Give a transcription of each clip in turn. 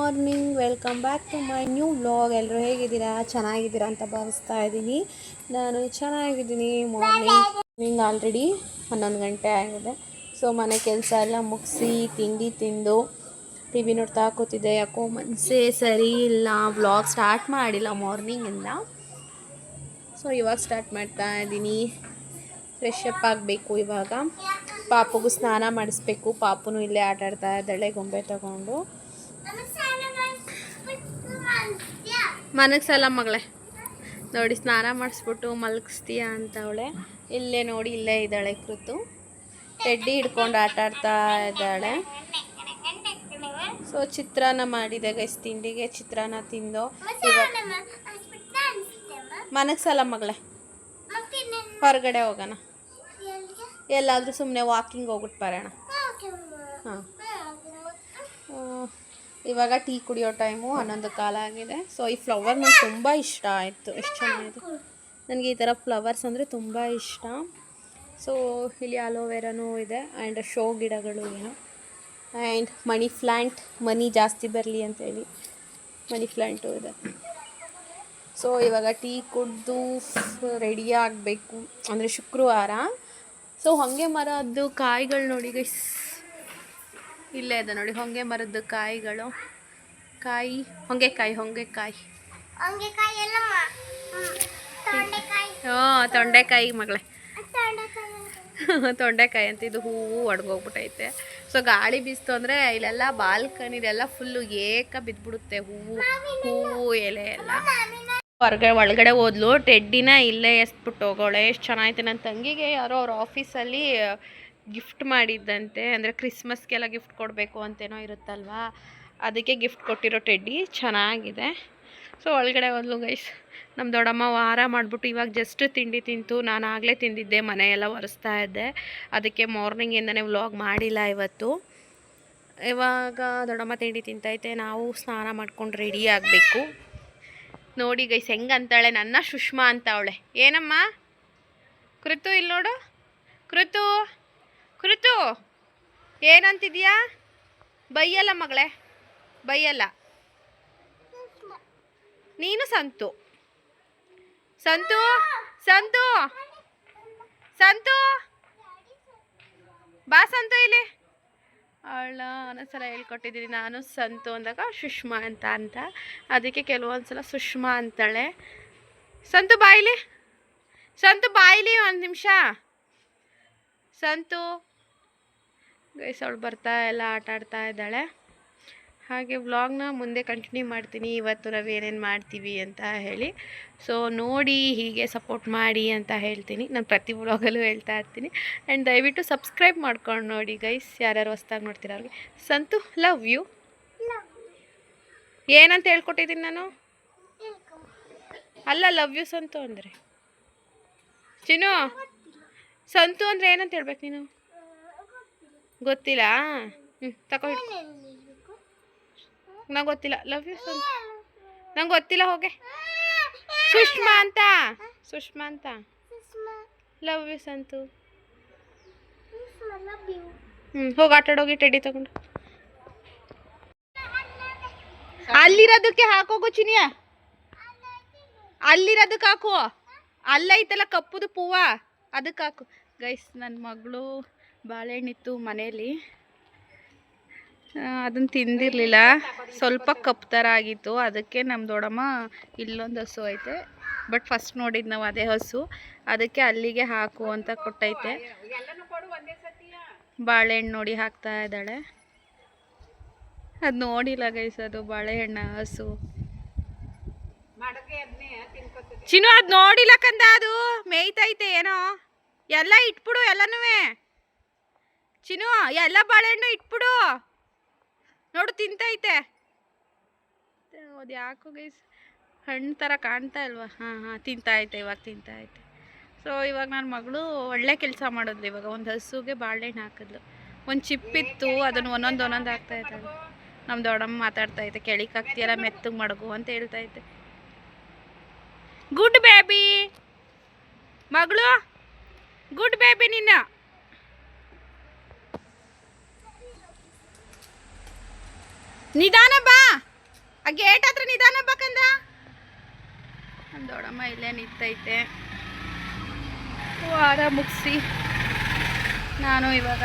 Morning, welcome back to my new vlog. ಎಲ್ಲರೂ ಹೇಗಿದ್ದೀರಾ? ಚೆನ್ನಾಗಿದ್ದೀರಾ ಅಂತ ಭಾವಿಸ್ತಾ ಇದ್ದೀನಿ. ನಾನು ಚೆನ್ನಾಗಿದ್ದೀನಿ. ಮಾರ್ನಿಂಗ್ ಆಲ್ರೆಡಿ 11 ಗಂಟೆ ಆಗಿದೆ. ಸೊ ಮನೆ ಕೆಲಸ ಎಲ್ಲ ಮುಗಿಸಿ ತಿಂಡಿ ತಿಂದು ಟಿ ವಿ ನೋಡ್ತಾ ಕೂತಿದ್ದೆ. ಯಾಕೋ ಮನಸ್ಸೇ ಸರಿ ಇಲ್ಲ, ವ್ಲಾಗ್ ಸ್ಟಾರ್ಟ್ ಮಾಡಿಲ್ಲ ಮಾರ್ನಿಂಗಿಂದ. ಸೊ ಇವಾಗ ಸ್ಟಾರ್ಟ್ ಮಾಡ್ತಾ ಇದ್ದೀನಿ. ಫ್ರೆಶ್ ಅಪ್ ಆಗಬೇಕು. ಇವಾಗ ಪಾಪುಗೂ ಸ್ನಾನ ಮಾಡಿಸ್ಬೇಕು. ಪಾಪುನು ಇಲ್ಲೇ ಆಟ ಆಡ್ತಾ ಇದ್ದಾಳೆ ಗೊಂಬೆ ತಗೊಂಡು. ಮನಗ್ಸಲ್ಲ ಮಗಳೇ, ನೋಡಿ ಸ್ನಾನ ಮಾಡಿಸ್ಬಿಟ್ಟು ಮಲಗಿಸ್ತೀಯ ಅಂತವಳೆ. ಇಲ್ಲೇ ನೋಡಿ, ಇಲ್ಲೇ ಇದ್ದಾಳೆ ಕೃತು. ಟೆಡ್ಡಿ ಹಿಡ್ಕೊಂಡು ಆಟ ಆಡ್ತಾ ಇದ್ದಾಳೆ. ಸೊ ಚಿತ್ರಾನ್ನ ಮಾಡಿದೆ ಗೈಸ್ ತಿಂಡಿಗೆ. ಚಿತ್ರಾನ್ನ ತಿಂದು ಮನಗ್ಸಲ್ಲ ಮಗಳೇ, ಹೊರಗಡೆ ಹೋಗೋಣ, ಎಲ್ಲಾದರೂ ಸುಮ್ಮನೆ ವಾಕಿಂಗ್ ಹೋಗ್ಬಿಟ್ಟು ಬರೋಣ. ಹಾಂ, ಇವಾಗ ಟೀ ಕುಡಿಯೋ ಟೈಮು 11 ಕಾಲ ಆಗಿದೆ. ಸೊ ಈ ಫ್ಲವರ್ ನನಗೆ ತುಂಬ ಇಷ್ಟ ಆಯಿತು. ಎಷ್ಟು ಚೆನ್ನಾಗಿದೆ. ನನಗೆ ಈ ಥರ ಫ್ಲವರ್ಸ್ ಅಂದರೆ ತುಂಬ ಇಷ್ಟ. ಸೊ ಇಲ್ಲಿ ಅಲೋವೆರಾನೂ ಇದೆ ಆ್ಯಂಡ್ ಶೋ ಗಿಡಗಳು ಏನು, ಆ್ಯಂಡ್ ಮನಿ ಪ್ಲ್ಯಾಂಟ್, ಮನಿ ಜಾಸ್ತಿ ಬರಲಿ ಅಂತೇಳಿ ಮನಿ ಪ್ಲ್ಯಾಂಟು ಇದೆ. ಸೊ ಇವಾಗ ಟೀ ಕುಡಿದು ರೆಡಿ ಆಗಬೇಕು. ಅಂದರೆ ಶುಕ್ರವಾರ. ಸೊ ಹೊಂಗೆ ಮರದ್ದು ಕಾಯಿಗಳು ನೋಡಿ ಗೈಸ್, ಇಲ್ಲೇ ಇದೆ ನೋಡಿ ಹೊಂಗೆ ಮರದ್ದು ಕಾಯಿಗಳು. ಹೊಂಗೆಕಾಯಿ ಹಾಂ, ತೊಂಡೆಕಾಯಿ ಮಗಳೇ, ತೊಂಡೆಕಾಯಿ ಅಂತ. ಇದು ಹೂವು ಒಡ್ಗೋಗ್ಬಿಟ್ಟೈತೆ. ಸೊ ಗಾಳಿ ಬೀಸ್ತು ಅಂದರೆ ಇಲ್ಲೆಲ್ಲ ಬಾಲ್ಕನಿದೆಲ್ಲ ಫುಲ್ಲು ಬಿದ್ದುಬಿಡುತ್ತೆ ಹೂವು ಎಲೆ ಎಲ್ಲ. ಒಳಗಡೆ ಹೋದ್ಲು. ಟೆಡ್ಡಿನ ಇಲ್ಲೇ ಎಸ್ಬಿಟ್ಟು ಹೋಗೋಳೆ. ಎಷ್ಟು ಚೆನ್ನಾಗೈತೆ. ನನ್ನ ತಂಗಿಗೆ ಯಾರೋ ಅವ್ರ ಆಫೀಸಲ್ಲಿ ಗಿಫ್ಟ್ ಮಾಡಿದ್ದಂತೆ. ಅಂದರೆ ಕ್ರಿಸ್ಮಸ್ಗೆಲ್ಲ ಗಿಫ್ಟ್ ಕೊಡಬೇಕು ಅಂತೇನೋ ಇರುತ್ತಲ್ವಾ, ಅದಕ್ಕೆ ಗಿಫ್ಟ್ ಕೊಟ್ಟಿರೋ ಟೆಡ್ಡಿ ಚೆನ್ನಾಗಿದೆ. ಸೊ ಒಳಗಡೆ ಹೋದ್ಲು ಗೈಸ್. ನಮ್ಮ ದೊಡ್ಡಮ್ಮ ವಾರ ಮಾಡಿಬಿಟ್ಟು ಇವಾಗ ಜಸ್ಟ್ ತಿಂಡಿ ತಿಂತು. ನಾನು ಆಗಲೇ ತಿಂದಿದ್ದೆ, ಮನೆಯೆಲ್ಲ ಒರೆಸ್ತಾ ಇದ್ದೆ. ಅದಕ್ಕೆ ಮಾರ್ನಿಂಗಿಂದನೇ ವ್ಲಾಗ್ ಮಾಡಿಲ್ಲ ಇವತ್ತು. ಇವಾಗ ದೊಡ್ಡಮ್ಮ ತಿಂಡಿ ತಿಂತೈತೆ, ನಾವು ಸ್ನಾನ ಮಾಡ್ಕೊಂಡು ರೆಡಿ ಆಗಬೇಕು. ನೋಡಿ ಗೈಸ್ ಹೆಂಗಂತಾಳೆ, ನನ್ನ ಸುಷ್ಮಾ ಅಂತ ಅವಳೆ. ಏನಮ್ಮ ಕೃತು, ಇಲ್ಲಿ ನೋಡು ಕೃತು ಏನಂತಿದ್ಯಾ? ಬೈಯಲ್ಲ ಮಗಳೇ, ಬೈಯಲ್ಲ. ನೀನು ಸಂತು ಸಂತು ಸಂತು ಸಂತು ಬಾ ಸಂತು ಇಲ್ಲಿ. ಅವಳ ಒಂದೊಂದ್ಸಲ ಹೇಳ್ಕೊಟ್ಟಿದ್ದೀನಿ ನಾನು ಸಂತು ಅಂದಾಗ ಸುಷ್ಮಾ ಅಂತ ಅದಕ್ಕೆ ಕೆಲವೊಂದ್ಸಲ ಸುಷ್ಮಾ ಅಂತಾಳೆ. ಸಂತು ಬಾಯಿಲಿ, ಸಂತು ಬಾಯಿಲಿ, ಒಂದು ನಿಮಿಷ ಸಂತು. ಗೈಸ್ ಅವಳು ಬರ್ತಾ ಎಲ್ಲ ಆಟ ಆಡ್ತಾ ಇದ್ದಾಳೆ. ಹಾಗೆ ವ್ಲಾಗ್ನ ಮುಂದೆ ಕಂಟಿನ್ಯೂ ಮಾಡ್ತೀನಿ. ಇವತ್ತು ನಾವು ಏನೇನು ಮಾಡ್ತೀವಿ ಅಂತ ಹೇಳಿ. ಸೊ ನೋಡಿ, ಹೀಗೆ ಸಪೋರ್ಟ್ ಮಾಡಿ ಅಂತ ಹೇಳ್ತೀನಿ. ನಾನು ಪ್ರತಿ ವ್ಲಾಗಲ್ಲೂ ಹೇಳ್ತಾ ಇರ್ತೀನಿ. ಆ್ಯಂಡ್ ದಯವಿಟ್ಟು ಸಬ್ಸ್ಕ್ರೈಬ್ ಮಾಡ್ಕೊಂಡು ನೋಡಿ ಗೈಸ್, ಯಾರ್ಯಾರು ಹೊಸ್ದಾಗಿ ನೋಡ್ತೀರ ಅವ್ರಿಗೆ. Santu love you. ಏನಂತ ಹೇಳ್ಕೊಟ್ಟಿದ್ದೀನಿ ನಾನು? ಅಲ್ಲ, ಲವ್ ಯು ಸಂತು ಅಂದರೆ. ಚಿನ್ನು, ಸಂತು ಅಂದರೆ ಏನಂತ ಹೇಳ್ಬೇಕು ನೀನು? ಗೊತ್ತಿಲ್ಲ? ತಗೋ, ನಂಗೆ ಗೊತ್ತಿಲ್ಲ. ಲವ್ ಯು ಸಂತು ನಂಗೆ ಗೊತ್ತಿಲ್ಲ. ಹೋಗೆ ಸುಷ್ಮಾ ಅಂತ. Love you Santu. ಹೋಗಿ ಆಟಾಡೋಗಿ ಟೆಡ್ಡಿ ತಗೊಂಡು. ಅಲ್ಲಿರೋದಕ್ಕೆ ಹಾಕೋಗು ಚಿನಿಯ, ಅಲ್ಲಿರೋದಕ್ಕೆ ಹಾಕು. ಅಲ್ಲೈತಲ್ಲ ಕಪ್ಪುದು ಪೂವ, ಅದಕ್ಕೆ ಹಾಕು. ಗೈಸ್ ನನ್ನ ಮಗಳು ಬಾಳೆಹಣ್ಣಿತ್ತು ಮನೇಲಿ, ಅದನ್ನು ತಿಂದಿರಲಿಲ್ಲ. ಸ್ವಲ್ಪ ಕಪ್ಪು ಥರ ಆಗಿತ್ತು. ಅದಕ್ಕೆ ನಮ್ಮ ದೊಡ್ಡಮ್ಮ ಇಲ್ಲೊಂದು ಹಸು ಐತೆ, ಬಟ್ ಫಸ್ಟ್ ನೋಡಿದ್ದು ನಾವು ಅದೇ ಹಸು. ಅದಕ್ಕೆ ಅಲ್ಲಿಗೆ ಹಾಕು ಅಂತ ಕೊಟ್ಟೈತೆ. ಬಾಳೆಹಣ್ಣು ನೋಡಿ ಹಾಕ್ತಾ ಇದ್ದಾಳೆ. ಅದು ನೋಡಿಲ್ಲ ಗೈಸ್, ಅದು ಬಾಳೆಹಣ್ಣ ಹಸು. ಚಿನ್ನು ಅದು ನೋಡಿಲ್ಲ ಕಂದ, ಅದು ಮೇಯ್ತೈತೆ ಏನೋ. ಎಲ್ಲ ಇಟ್ಬಿಡು, ಎಲ್ಲನೂ ಚಿನ್ನು, ಎಲ್ಲ ಬಾಳೆಹಣ್ಣು ಇಟ್ಬಿಡು. ನೋಡು ತಿಂತೈತೆ. ಅದು ಯಾಕೋ ಗೈಸ್ ಹಣ್ಣು ಥರ ಕಾಣ್ತಾ ಇಲ್ವಾ? ಹಾಂ ತಿಂತಾಯ್ತೆ, ಇವಾಗ ತಿಂತಾಯ್ತೆ. ಸೊ ಇವಾಗ ನನ್ನ ಮಗಳು ಒಳ್ಳೆ ಕೆಲಸ ಮಾಡಿದ್ಲು. ಇವಾಗ ಒಂದು ಹಸುಗೆ ಬಾಳೆಹಣ್ಣು ಹಾಕಿದ್ಲು. ಒಂದು ಚಿಪ್ಪಿತ್ತು, ಅದನ್ನು ಒಂದೊಂದು ಹಾಕ್ತಾ ಇದ್ದಾಳೆ. ನಮ್ಮ ದೊಡ್ಡಮ್ಮ ಮಾತಾಡ್ತೈತೆ, ಕೆಳಿಗೆ ಹಾಕ್ತೀಯಲ್ಲ ಮೆತ್ತಗೆ ಮಡಗು ಅಂತ ಹೇಳ್ತೈತೆ. ಗುಡ್ ಬೇಬಿ ಮಗಳು, ಗುಡ್ ಬೇಬಿ ನಿನ್ನ. ನಿಧಾನ ಬಾ. ಆ ಗೇಟ್ ಹತ್ರ ನಿಧಾನ ಬೇಕಂದ. ನಮ್ಮ ದೊಡ್ಡಮ್ಮ ಇಲ್ಲೇ ನಿಂತೈತೆ. ವಾರ ಮುಗಿಸಿ ನಾನು ಇವಾಗ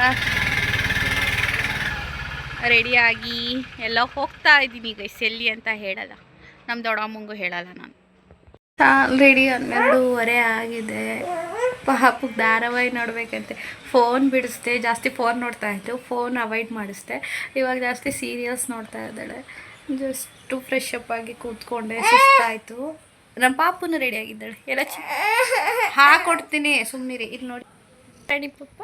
ರೆಡಿಯಾಗಿ ಎಲ್ಲ ಹೋಗ್ತಾ ಇದ್ದೀನಿ. ಗೈಸ್ ಎಲ್ಲಿ ಅಂತ ಹೇಳಲ್ಲ, ನಮ್ಮ ದೊಡ್ಡಮ್ಮಂಗೂ ಹೇಳಲ್ಲ ನಾನು. ಆಲ್ರೆಡಿ 12:30 ಆಗಿದೆ. ಪಾಪಕ್ಕೆ ಧಾರಾವಾಹಿ ನೋಡ್ಬೇಕಂತೆ ಫೋನ್ ಬಿಡಿಸ್ದೆ. ಜಾಸ್ತಿ ಫೋನ್ ನೋಡ್ತಾ ಇತ್ತು, ಫೋನ್ ಅವಾಯ್ಡ್ ಮಾಡಿಸ್ದೆ. ಇವಾಗ ಜಾಸ್ತಿ ಸೀರಿಯಲ್ಸ್ ನೋಡ್ತಾ ಇದ್ದಾಳೆ. ಜಸ್ಟು ಫ್ರೆಶ್ ಅಪ್ ಆಗಿ ಕೂತ್ಕೊಂಡೆ, ಸುಸ್ತಾಯಿತು. ನಮ್ಮ ಪಾಪುನು ರೆಡಿ ಆಗಿದ್ದಾಳೆ. ಎಲ್ಲ ಹಾಕೊಡ್ತೀನಿ, ಸುಮ್ಮನಿರಿ. ಇಲ್ಲಿ ನೋಡಿ ರೆಡಿ ಪಪ್ಪ.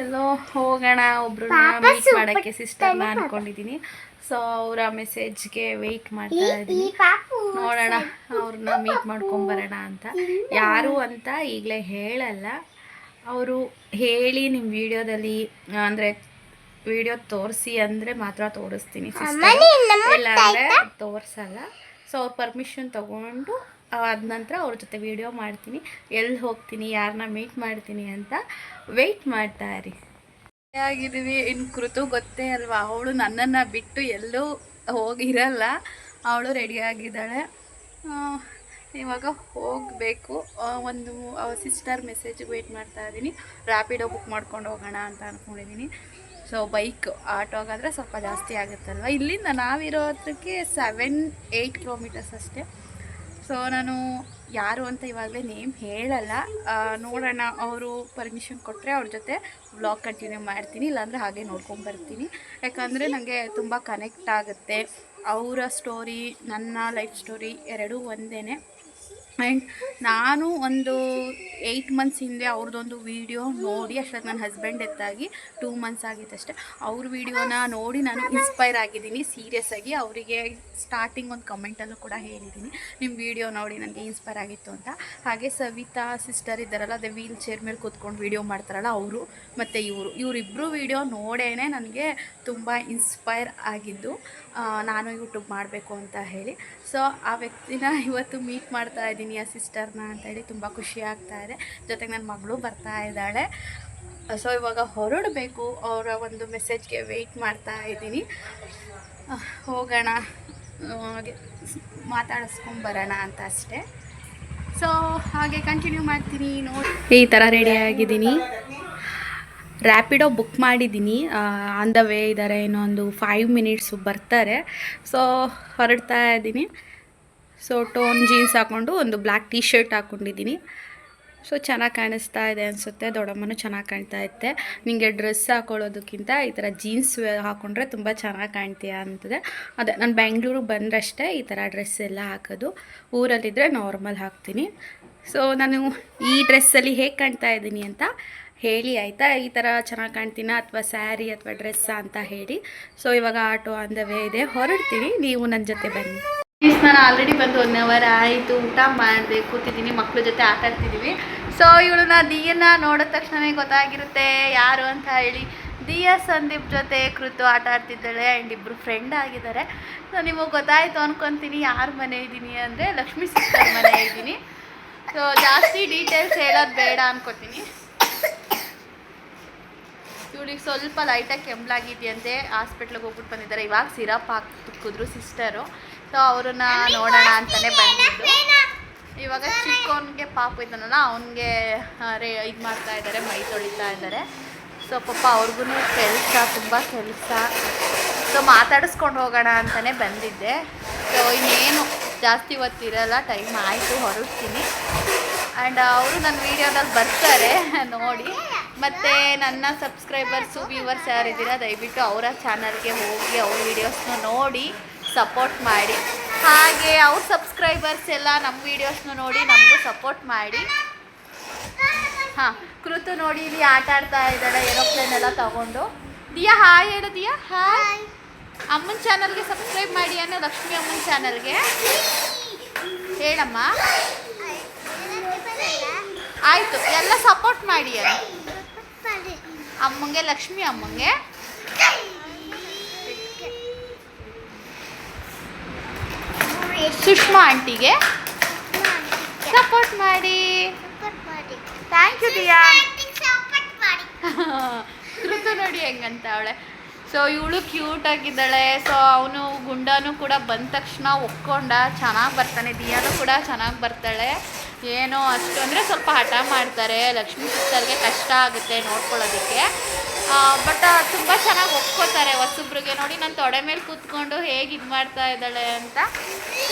ಎಲ್ಲೋ ಹೋಗೋಣ ಒಬ್ರನ್ನ ಮೀಟ್ ಮಾಡೋಕ್ಕೆ ಸಿಸ್ಟರ್ನ ಅಂದ್ಕೊಂಡಿದ್ದೀನಿ. ಸೊ ಅವರ ಮೆಸೇಜ್ಗೆ ವೆಯ್ಟ್ ಮಾಡ್ತಾ ಇದ್ದೀನಿ. ನೋಡೋಣ ಅವ್ರನ್ನ ಮೀಟ್ ಮಾಡ್ಕೊಂಬರೋಣ ಅಂತ. ಯಾರು ಅಂತ ಈಗಲೇ ಹೇಳಲ್ಲ, ಅವರು ಹೇಳಿ ನಿಮ್ಮ ವಿಡಿಯೋದಲ್ಲಿ ಅಂದರೆ ವಿಡಿಯೋ ತೋರಿಸಿ ಅಂದರೆ ಮಾತ್ರ ತೋರಿಸ್ತೀನಿ ಸಿಸ್ಟರ್, ಇಲ್ಲ ಅಂದರೆ ತೋರಿಸಲ್ಲ. ಸೊ ಅವ್ರ ಪರ್ಮಿಷನ್ ತೊಗೊಂಡು ಅದ ನಂತರ ಅವ್ರ ಜೊತೆ ವಿಡಿಯೋ ಮಾಡ್ತೀನಿ. ಎಲ್ಲಿ ಹೋಗ್ತೀನಿ, ಯಾರನ್ನ ಮೀಟ್ ಮಾಡ್ತೀನಿ ಅಂತ ವೆಯ್ಟ್ ಮಾಡ್ತಾ ಇರಿ. ಆಗಿದ್ದೀವಿ. ಇನ್ನು ಕೃತು ಗೊತ್ತೇ ಅಲ್ವಾ, ಅವಳು ನನ್ನನ್ನು ಬಿಟ್ಟು ಎಲ್ಲೂ ಹೋಗಿರಲ್ಲ. ಅವಳು ರೆಡಿಯಾಗಿದ್ದಾಳೆ. ಇವಾಗ ಹೋಗಬೇಕು. ಒಂದು ಸಿಸ್ಟರ್ ಮೆಸೇಜಿಗೆ ವೆಯ್ಟ್ ಮಾಡ್ತಾ ಇದ್ದೀನಿ. ರ್ಯಾಪಿಡೋ ಬುಕ್ ಮಾಡ್ಕೊಂಡು ಹೋಗೋಣ ಅಂತ ಅಂದ್ಕೊಂಡಿದ್ದೀನಿ. ಸೊ ಬೈಕ್, ಆಟೋಗಾದರೆ ಸ್ವಲ್ಪ ಜಾಸ್ತಿ ಆಗುತ್ತಲ್ವ. ಇಲ್ಲಿಂದ ನಾವಿರೋ ಹತ್ರಕ್ಕೆ 7-8 ಕಿಲೋಮೀಟರ್ಸ್ ಅಷ್ಟೇ. ಸೊ ನಾನು ಯಾರು ಅಂತ ಇವಾಗಲೇ ನೇಮ್ ಹೇಳಲ್ಲ. ನೋಡೋಣ, ಅವರು ಪರ್ಮಿಷನ್ ಕೊಟ್ಟರೆ ಅವ್ರ ಜೊತೆ ವ್ಲಾಗ್ ಕಂಟಿನ್ಯೂ ಮಾಡ್ತೀನಿ, ಇಲ್ಲಾಂದರೆ ಹಾಗೆ ನೋಡ್ಕೊಂಬರ್ತೀನಿ. ಯಾಕಂದರೆ ನನಗೆ ತುಂಬ ಕನೆಕ್ಟ್ ಆಗುತ್ತೆ. ಅವರ ಸ್ಟೋರಿ, ನನ್ನ ಲೈಫ್ ಸ್ಟೋರಿ ಎರಡೂ ಒಂದೇ. ಆ್ಯಂಡ್ ನಾನು ಒಂದು 8 ಮಂತ್ಸ್ ಹಿಂದೆ ಅವ್ರದ್ದೊಂದು ವೀಡಿಯೋ ನೋಡಿ, ಅಷ್ಟೊತ್ತು ನನ್ನ ಹಸ್ಬೆಂಡ್ ಎತ್ತಾಗಿ 2 ಮಂತ್ಸ್ ಆಗಿತ್ತಷ್ಟೆ. ಅವ್ರ ವೀಡಿಯೋನ ನೋಡಿ ನಾನು ಇನ್ಸ್ಪೈರ್ ಆಗಿದ್ದೀನಿ ಸೀರಿಯಸ್ ಆಗಿ. ಅವರಿಗೆ ಸ್ಟಾರ್ಟಿಂಗ್ ಒಂದು ಕಮೆಂಟಲ್ಲೂ ಕೂಡ ಹೇಳಿದ್ದೀನಿ, ನಿಮ್ಮ ವೀಡಿಯೋ ನೋಡಿ ನನಗೆ ಇನ್ಸ್ಪೈರ್ ಆಗಿತ್ತು ಅಂತ. ಹಾಗೆ ಸವಿತಾ ಸಿಸ್ಟರ್ ಇದ್ದಾರಲ್ಲ, ಅದೇ ವೀಲ್ ಚೇರ್ ಮೇಲೆ ಕೂತ್ಕೊಂಡು ವೀಡಿಯೋ ಮಾಡ್ತಾರಲ್ಲ ಅವರು, ಮತ್ತು ಇವರಿಬ್ಬರು ವೀಡಿಯೋ ನೋಡೇ ನನಗೆ ತುಂಬ ಇನ್ಸ್ಪೈರ್ ಆಗಿದ್ದು, ನಾನು ಯೂಟ್ಯೂಬ್ ಮಾಡಬೇಕು ಅಂತ ಹೇಳಿ. ಸೊ ಆ ವ್ಯಕ್ತಿನ ಇವತ್ತು ಮೀಟ್ ಮಾಡ್ತಾ ಇದ್ದೀನಿ, ಆ ಸಿಸ್ಟರ್ನ ಅಂತೇಳಿ ತುಂಬ ಖುಷಿ ಆಗ್ತಾ ಇದೆ. ಜೊತೆಗೆ ನನ್ನ ಮಗಳು ಬರ್ತಾ ಇದ್ದಾಳೆ. ಸೊ ಇವಾಗ ಹೊರಡಬೇಕು. ಅವರ ಒಂದು ಮೆಸೇಜ್ಗೆ ವೆಯ್ಟ್ ಮಾಡ್ತಾ ಇದ್ದೀನಿ. ಹೋಗೋಣ, ಮಾತಾಡಿಸ್ಕೊಂಬರೋಣ ಅಂತ ಅಷ್ಟೇ. ಸೊ ಹಾಗೆ ಕಂಟಿನ್ಯೂ ಮಾಡ್ತೀನಿ. ನೋಡಿ ಈ ಥರ ರೆಡಿ ಆಗಿದ್ದೀನಿ. ರ್ಯಾಪಿಡೋ ಬುಕ್ ಮಾಡಿದ್ದೀನಿ. ಆನ್ ದ ವೇ ಇದ್ದಾರೆ, ಇನ್ನೊಂದು 5 ಮಿನಿಟ್ಸು ಬರ್ತಾರೆ. ಸೊ ಹೊರಡ್ತಾ ಇದ್ದೀನಿ. ಸೊ ಟೋನ್ ಜೀನ್ಸ್ ಹಾಕ್ಕೊಂಡು ಒಂದು ಬ್ಲ್ಯಾಕ್ ಟೀ ಶರ್ಟ್ ಹಾಕ್ಕೊಂಡಿದ್ದೀನಿ. ಸೊ ಚೆನ್ನಾಗಿ ಕಾಣಿಸ್ತಾ ಇದೆ ಅನಿಸುತ್ತೆ. ದೊಡ್ಡಮ್ಮನೂ ಚೆನ್ನಾಗಿ ಕಾಣ್ತಾ ಇತ್ತೆ. ನಿಮಗೆ ಡ್ರೆಸ್ ಹಾಕೊಳ್ಳೋದಕ್ಕಿಂತ ಈ ಥರ ಜೀನ್ಸ್ ಹಾಕ್ಕೊಂಡ್ರೆ ತುಂಬ ಚೆನ್ನಾಗಿ ಕಾಣ್ತೀಯ ಅಂತದೆ. ಅದೇ ನಾನು ಬೆಂಗಳೂರಿಗೆ ಬಂದರಷ್ಟೇ ಈ ಥರ ಡ್ರೆಸ್ ಎಲ್ಲ ಹಾಕೋದು. ಊರಲ್ಲಿದ್ದರೆ ನಾರ್ಮಲ್ ಹಾಕ್ತೀನಿ. ಸೊ ನಾನು ಈ ಡ್ರೆಸ್ಸಲ್ಲಿ ಹೇಗೆ ಕಾಣ್ತಾ ಇದ್ದೀನಿ ಅಂತ ಹೇಳಿ ಆಯಿತಾ, ಈ ಥರ ಚೆನ್ನಾಗಿ ಕಾಣ್ತೀನ ಅಥವಾ ಸ್ಯಾರಿ ಅಥವಾ ಡ್ರೆಸ್ಸಾ ಅಂತ ಹೇಳಿ. ಸೊ ಇವಾಗ ಆಟೋ ಆನ್ ದ ವೇ ಇದೆ, ಹೊರಡ್ತೀನಿ, ನೀವು ನನ್ನ ಜೊತೆ ಬನ್ನಿ. ನಾನು ಆಲ್ರೆಡಿ ಬಂದು 1 ಅವರ್ ಆಯಿತು. ಊಟ ಮಾಡಿದೆ, ಕೂತಿದ್ದೀನಿ, ಮಕ್ಕಳ ಜೊತೆ ಆಟ ಆಡ್ತಿದ್ದೀವಿ. ಸೊ ಇವಳನ್ನ ದಿಯನ್ನ ನೋಡಿದ ತಕ್ಷಣವೇ ಗೊತ್ತಾಗಿರುತ್ತೆ ಯಾರು ಅಂತ ಹೇಳಿ. ದಿಯಾ ಸಂದೀಪ್ ಜೊತೆ ಕೃತು ಆಟ ಆಡ್ತಿದ್ದಾಳೆ. ಆ್ಯಂಡ್ ಇಬ್ಬರು ಫ್ರೆಂಡ್ ಆಗಿದ್ದಾರೆ. ಸೊ ನಿಮಗೆ ಗೊತ್ತಾಯಿತು ಅಂದ್ಕೊತೀನಿ ಯಾರ ಮನೆ ಇದ್ದೀನಿ ಅಂದರೆ ಲಕ್ಷ್ಮೀ ಸಿಸ್ಟರ್ ಮನೆ ಇದ್ದೀನಿ. ಸೊ ಜಾಸ್ತಿ ಡೀಟೇಲ್ಸ್ ಹೇಳೋದು ಬೇಡ ಅಂದ್ಕೊತೀನಿ. ಇವಳಿಗೆ ಸ್ವಲ್ಪ ಲೈಟಾಗಿ ಕೆಮ್ಮಲಾಗಿದೆಯಂತೆ, ಹಾಸ್ಪಿಟ್ಲಿಗೆ ಹೋಗ್ಬಿಟ್ಟು ಬಂದಿದ್ದಾರೆ. ಇವಾಗ ಸಿರಪ್ ಹಾಕಿದ್ರು ಸಿಸ್ಟರು. ಸೊ ಅವ್ರನ್ನ ನೋಡೋಣ ಅಂತಲೇ ಬಂದಿದ್ದು. ಇವಾಗ ಚಿಕ್ಕವನಿಗೆ ಪಾಪು ಇದ್ದಾನಲ್ಲ, ಅವನಿಗೆ ಇದು ಮಾಡ್ತಾ ಇದ್ದಾರೆ, ಮೈ ತೊಳಿತಾ ಇದ್ದಾರೆ. ಸೊ ಪಾಪ ಅವ್ರಿಗೂ ಕೆಲಸ, ತುಂಬ ಕೆಲಸ. ಸೊ ಮಾತಾಡಿಸ್ಕೊಂಡು ಹೋಗೋಣ ಅಂತಲೇ ಬಂದಿದ್ದೆ. ಸೊ ಇನ್ನೇನು ಜಾಸ್ತಿ ಹೊತ್ತಿರಲ್ಲ, ಟೈಮ್ ಆಯಿತು, ಹೊರಡ್ತೀನಿ. ಆ್ಯಂಡ್ ಅವರು ನನ್ನ ವೀಡಿಯೋದಲ್ಲಿ ಬರ್ತಾರೆ ನೋಡಿ. ಮತ್ತು ನನ್ನ ಸಬ್ಸ್ಕ್ರೈಬರ್ಸು, ವ್ಯೂವರ್ಸ್ ಯಾರಿದ್ದೀರಾ ದಯವಿಟ್ಟು ಅವರ ಚಾನಲ್ಗೆ ಹೋಗಿ ಅವ್ರ ವೀಡಿಯೋಸ್ನ ನೋಡಿ ಸಪೋರ್ಟ್ ಮಾಡಿ. ಹಾಗೆ ಅವ್ರ ಸಬ್ಸ್ಕ್ರೈಬರ್ಸ್ ಎಲ್ಲ ನಮ್ಮ ವೀಡಿಯೋಸ್ನ ನೋಡಿ ನಮಗೂ ಸಪೋರ್ಟ್ ಮಾಡಿ. ಹಾಂ, ಕೃತು ನೋಡಿ ಇಲ್ಲಿ ಆಟ ಆಡ್ತಾ ಇದ್ದಾಳೆ, ಏರೋಪ್ಲೇನ್ ಎಲ್ಲ ತಗೊಂಡು. ದಿಯಾ ಹಾಯ್ ಹೇಳು. ದಿಯಾ ಹಾಯ್. ಅಮ್ಮನ ಚಾನಲ್ಗೆ ಸಬ್ಸ್ಕ್ರೈಬ್ ಮಾಡಿ ಅನ್ನೋ, ಲಕ್ಷ್ಮಿ ಅಮ್ಮನ ಚಾನಲ್ಗೆ ಹೇಳಮ್ಮ. ಆಯಿತು, ಎಲ್ಲ ಸಪೋರ್ಟ್ ಮಾಡಿ ಅಮ್ಮಂಗೆ, ಲಕ್ಷ್ಮಿ ಅಮ್ಮಂಗೆ. ಸುಷ್ಮಾ ಆಂಟಿಗೆ ಸಪೋರ್ಟ್ ಮಾಡಿ. Thank you Diya. ಕೃತು ನೋಡಿ ಹೆಂಗಂತ ಅವಳೆ. ಸೊ ಇವಳು ಕ್ಯೂಟ್ ಆಗಿದ್ದಾಳೆ. ಸೊ ಅವನು ಗುಂಡನೂ ಕೂಡ ಬಂದ ತಕ್ಷಣ ಒಕ್ಕೊಂಡ ಚೆನ್ನಾಗಿ ಬರ್ತಾನೆ. ದಿಯಾನು ಕೂಡ ಚೆನ್ನಾಗಿ ಬರ್ತಾಳೆ. ಏನೋ ಅಷ್ಟು ಅಂದರೆ ಸ್ವಲ್ಪ ಹಠ ಮಾಡ್ತಾರೆ. ಲಕ್ಷ್ಮೀ ಸಿಸ್ಟರ್ಗೆ ಕಷ್ಟ ಆಗುತ್ತೆ ನೋಡ್ಕೊಳ್ಳೋದಕ್ಕೆ. ಬಟ್ ತುಂಬ ಚೆನ್ನಾಗಿ ಒಪ್ಕೋತಾರೆ ಹೊಸಬ್ರಿಗೆ. ನೋಡಿ ನಾನು ತೊಡೆ ಮೇಲೆ ಕೂತ್ಕೊಂಡು ಹೇಗೆ ಇದು ಮಾಡ್ತಾ ಇದ್ದಾಳೆ ಅಂತ.